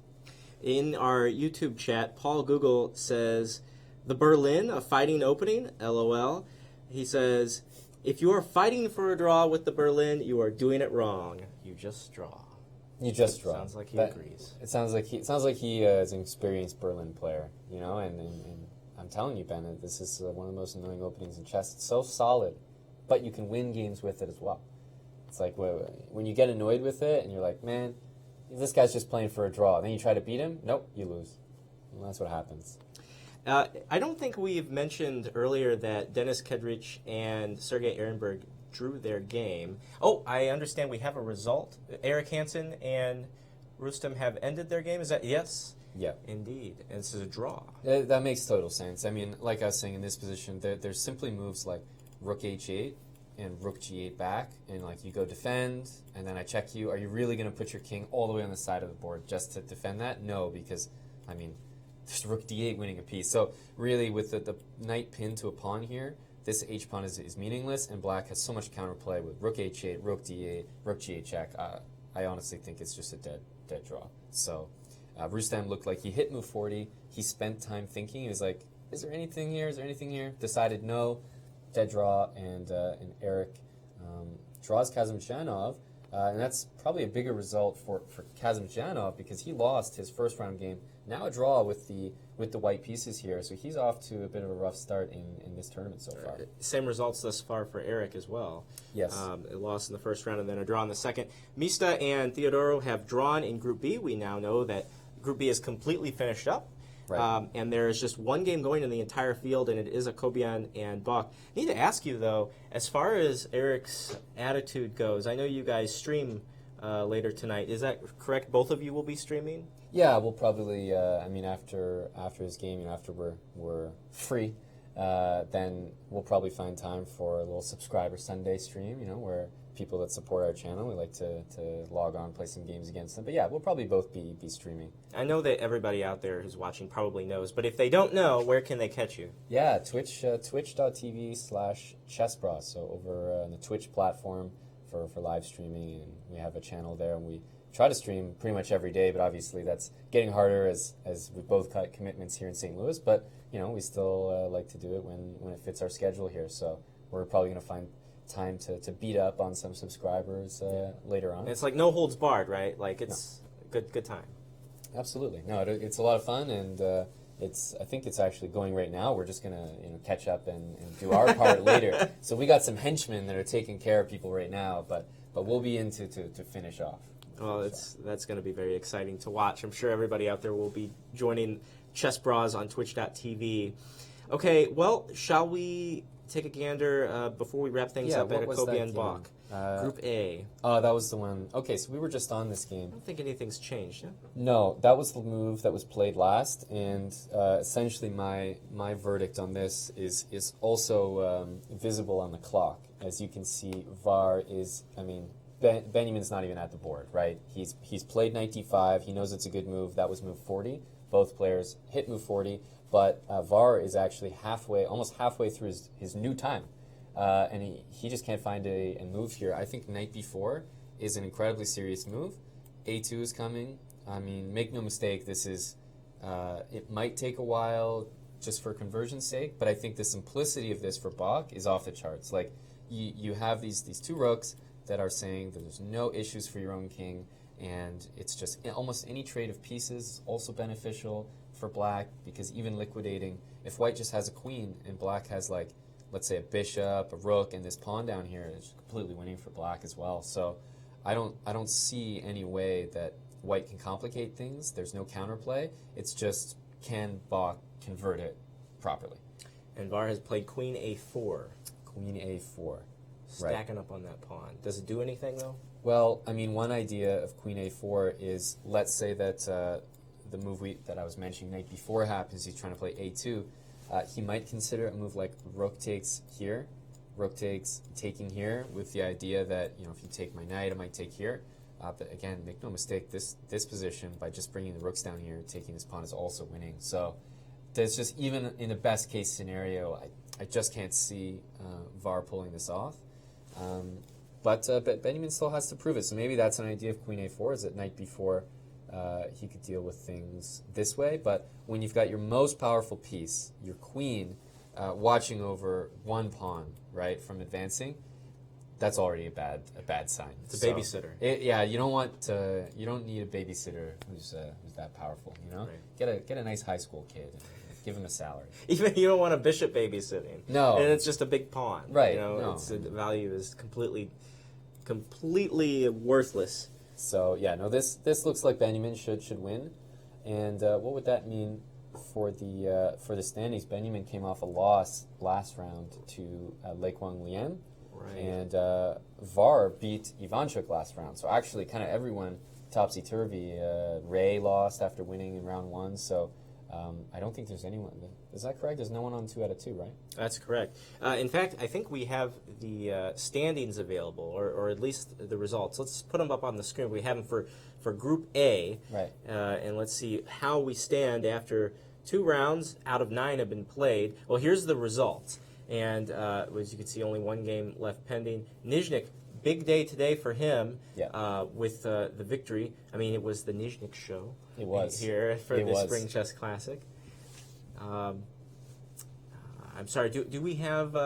In our YouTube chat, Paul Google says, the Berlin, a fighting opening, LOL. He says, if you are fighting for a draw with the Berlin, you are doing it wrong. You just draw. You just draw. Sounds like he agrees. It sounds like he is an experienced Berlin player, you know, and I'm telling you, Ben, this is one of the most annoying openings in chess. It's so solid, but you can win games with it as well. It's like when you get annoyed with it and you're like, man, this guy's just playing for a draw. Then you try to beat him, nope, you lose. And that's what happens. I don't think we've mentioned earlier that Denis Kedrich and Sergei Ehrenberg drew their game. Oh, I understand we have a result. Eric Hansen and Rustem have ended their game. Is that yes? Yeah. Indeed. And this is a draw. That makes total sense. I mean, like I was saying, in this position, there's simply moves like Rook H8 and Rook G8 back, and like you go defend, and then I check you. Are you really going to put your king all the way on the side of the board just to defend that? No, because, I mean, there's Rook D8 winning a piece. So really, with the knight pinned to a pawn here, this H pawn is meaningless, and black has so much counterplay with Rook H8, Rook D8, Rook G8 check. I honestly think it's just a dead draw. So Rustam looked like he hit move 40. He spent time thinking. He was like, is there anything here? Is there anything here? Decided no. Dead draw, and Eric draws Kazimdzhanov. And that's probably a bigger result for Kazimdzhanov because he lost his first round game. Now a draw with the white pieces here, so he's off to a bit of a rough start in this tournament so far. Same results thus far for Eric as well. Yes. A loss in the first round and then a draw in the second. Mista and Theodoru have drawn in Group B. We now know that Group B is completely finished up. Right. And there is just one game going in the entire field, and it is Akobian and Bach. I need to ask you, though, as far as Eric's attitude goes, I know you guys stream later tonight. Is that correct? Both of you will be streaming? Yeah, we'll probably, after his game, after we're free, then we'll probably find time for a little subscriber Sunday stream, where people that support our channel, we like to log on, play some games against them. But yeah, we'll probably both be streaming. I know that everybody out there who's watching probably knows, but if they don't know, where can they catch you? Yeah, twitch.tv/chessbras. So over on the Twitch platform for live streaming, and we have a channel there, and we try to stream pretty much every day, but obviously that's getting harder as we both cut commitments here in St. Louis. But we still like to do it when it fits our schedule here. So we're probably going to find time to beat up on some subscribers later on. And it's like no holds barred, right? Like it's good time. Absolutely. No, it's a lot of fun, and I think it's actually going right now. We're just gonna catch up and do our part later. So we got some henchmen that are taking care of people right now, but we'll be in to finish off. Well, that's going to be very exciting to watch. I'm sure everybody out there will be joining Chess Bras on Twitch.tv. Okay, well, shall we take a gander before we wrap things up at Akobian Bach? Group A. Oh, that was the one. Okay, so we were just on this game. I don't think anything's changed. Yeah? No, that was the move that was played last, and essentially my verdict on this is also visible on the clock. As you can see, VAR is, Benjamin's not even at the board, right? He's played knight d5. He knows it's a good move. That was move 40. Both players hit move 40, but VAR is actually almost halfway through his new time. And he just can't find a move here. I think knight b4 is an incredibly serious move. a2 is coming. Make no mistake, this is, it might take a while just for conversion's sake, but I think the simplicity of this for Bach is off the charts. Like, you have these two rooks that are saying that there's no issues for your own king, and it's just almost any trade of pieces is also beneficial for black, because even liquidating, if white just has a queen and black has, like, let's say a bishop, a rook, and this pawn down here, is completely winning for black as well. So I don't see any way that white can complicate things. There's no counterplay. It's just, can Bach convert it properly? And VAR has played queen a4. Queen a4. Stacking up on that pawn. Does it do anything, though? Well, one idea of queen a4 is, let's say that the move that I was mentioning, knight b4 happens, he's trying to play a2. He might consider a move like rook takes here, rook takes taking here, with the idea that, if you take my knight, I might take here. But again, make no mistake, this position, by just bringing the rooks down here, taking this pawn is also winning. So there's just, even in the best case scenario, I just can't see VAR pulling this off. But Benjamin still has to prove it. So maybe that's an idea of queen a4, is that knight b4 he could deal with things this way. But when you've got your most powerful piece, your queen, watching over one pawn, right, from advancing, that's already a bad sign. It's a babysitter. You don't need a babysitter who's that powerful. Right. Get a nice high school kid. Give him a salary. Even you don't want a bishop babysitting. No. And it's just a big pawn. Right. The value is completely worthless. So this looks like Benjamin should win, and what would that mean for the standings? Benjamin came off a loss last round to Lei Kwang Lian, right. And Var beat Ivanchuk last round. So actually, kind of everyone topsy turvy. Ray lost after winning in round 1. So. I don't think there's anyone. Is that correct? There's no one on 2 out of 2, right? That's correct. In fact, I think we have the standings available, or at least the results. Let's put them up on the screen. We have them for Group A. Right. And let's see how we stand after 2 rounds out of 9 have been played. Well, here's the results. And as you can see, only 1 game left pending. Nyzhnyk, big day today for him with the victory. I mean, it was the Nyzhnyk show. It was. Here for the Spring Chess Classic. I'm sorry, do we have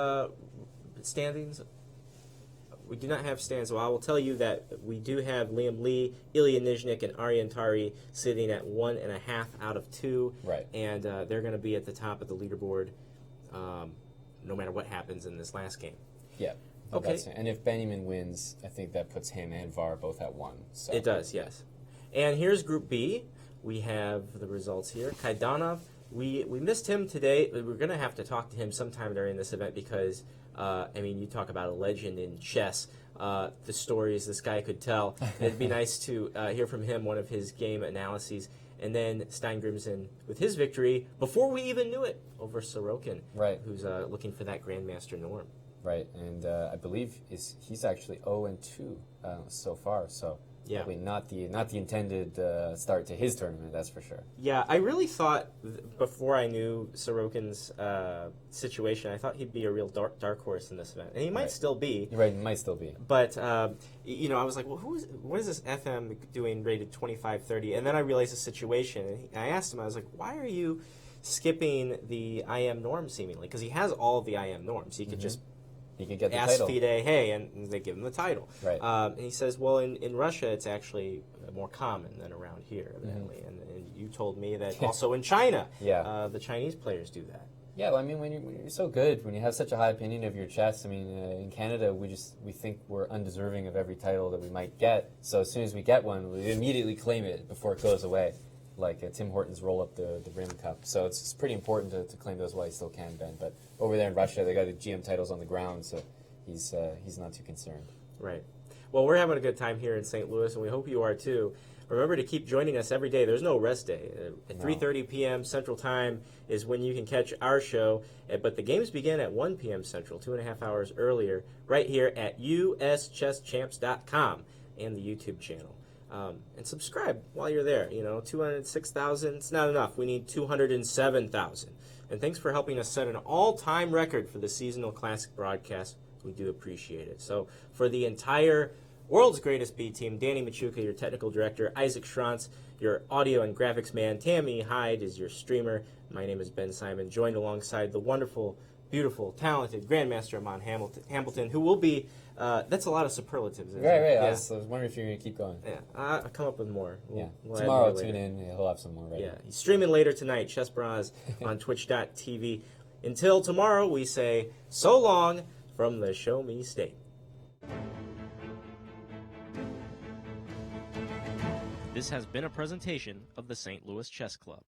standings? We do not have standings. Well, I will tell you that we do have Liam Lee, Ilia Nyzhnyk, and Aryan Tari sitting at 1.5 out of 2. Right. And they're going to be at the top of the leaderboard no matter what happens in this last game. Yeah. Okay. And if Benjamin wins, I think that puts him and Var both at 1. So. It does, yes. And here's Group B. We have the results here. Kaidanov, we missed him today. We're going to have to talk to him sometime during this event because, you talk about a legend in chess. The stories this guy could tell. It'd be nice to hear from him, one of his game analyses. And then Steingrimsson with his victory, before we even knew it, over Sorokin, right. Who's looking for that Grandmaster norm. Right, and I believe he's actually 0-2 so far, so probably not the intended start to his tournament, that's for sure. Yeah, I really thought before I knew Sorokin's situation, I thought he'd be a real dark horse in this event, and he might still be. You're right, he might still be. But I was like, well, what is this FM doing rated 25-30? And then I realized the situation, and I asked him, I was like, why are you skipping the IM norm seemingly? Because he has all of the IM norms. He could just he could get the ask title. FIDE, hey, and they give him the title. Right. And he says, well, in Russia, it's actually more common than around here, evidently. And you told me that also in China, the Chinese players do that. Yeah, well, I mean, when you're so good, when you have such a high opinion of your chess, I mean, in Canada, we think we're undeserving of every title that we might get. So as soon as we get one, we immediately claim it before it goes away, like Tim Hortons roll up the Rim Cup. So it's pretty important to claim those while you still can, Ben. But over there in Russia, they got the GM titles on the ground, so he's not too concerned. Right. Well, we're having a good time here in St. Louis, and we hope you are too. Remember to keep joining us every day. There's no rest day. At 3:30 p.m. Central Time is when you can catch our show, but the games begin at 1 p.m. Central, 2.5 hours earlier, right here at uschesschamps.com and the YouTube channel. And subscribe while you're there. 206,000, it's not enough. We need 207,000. And thanks for helping us set an all-time record for the seasonal classic broadcast. We do appreciate it. So for the entire world's greatest B team, Danny Machuca, your technical director, Isaac Schrantz, your audio and graphics man, Tammy Hyde is your streamer. My name is Ben Simon, joined alongside the wonderful, beautiful, talented Grandmaster Aman Hambleton, who will be, that's a lot of superlatives. Right. Yeah. I was wondering if you're going to keep going. Yeah, I'll come up with more. We'll Tomorrow, tune in. He'll have some more ready. Yeah, he's streaming later tonight, Chess Bras on twitch.tv. Until tomorrow, we say so long from the Show Me State. This has been a presentation of the St. Louis Chess Club.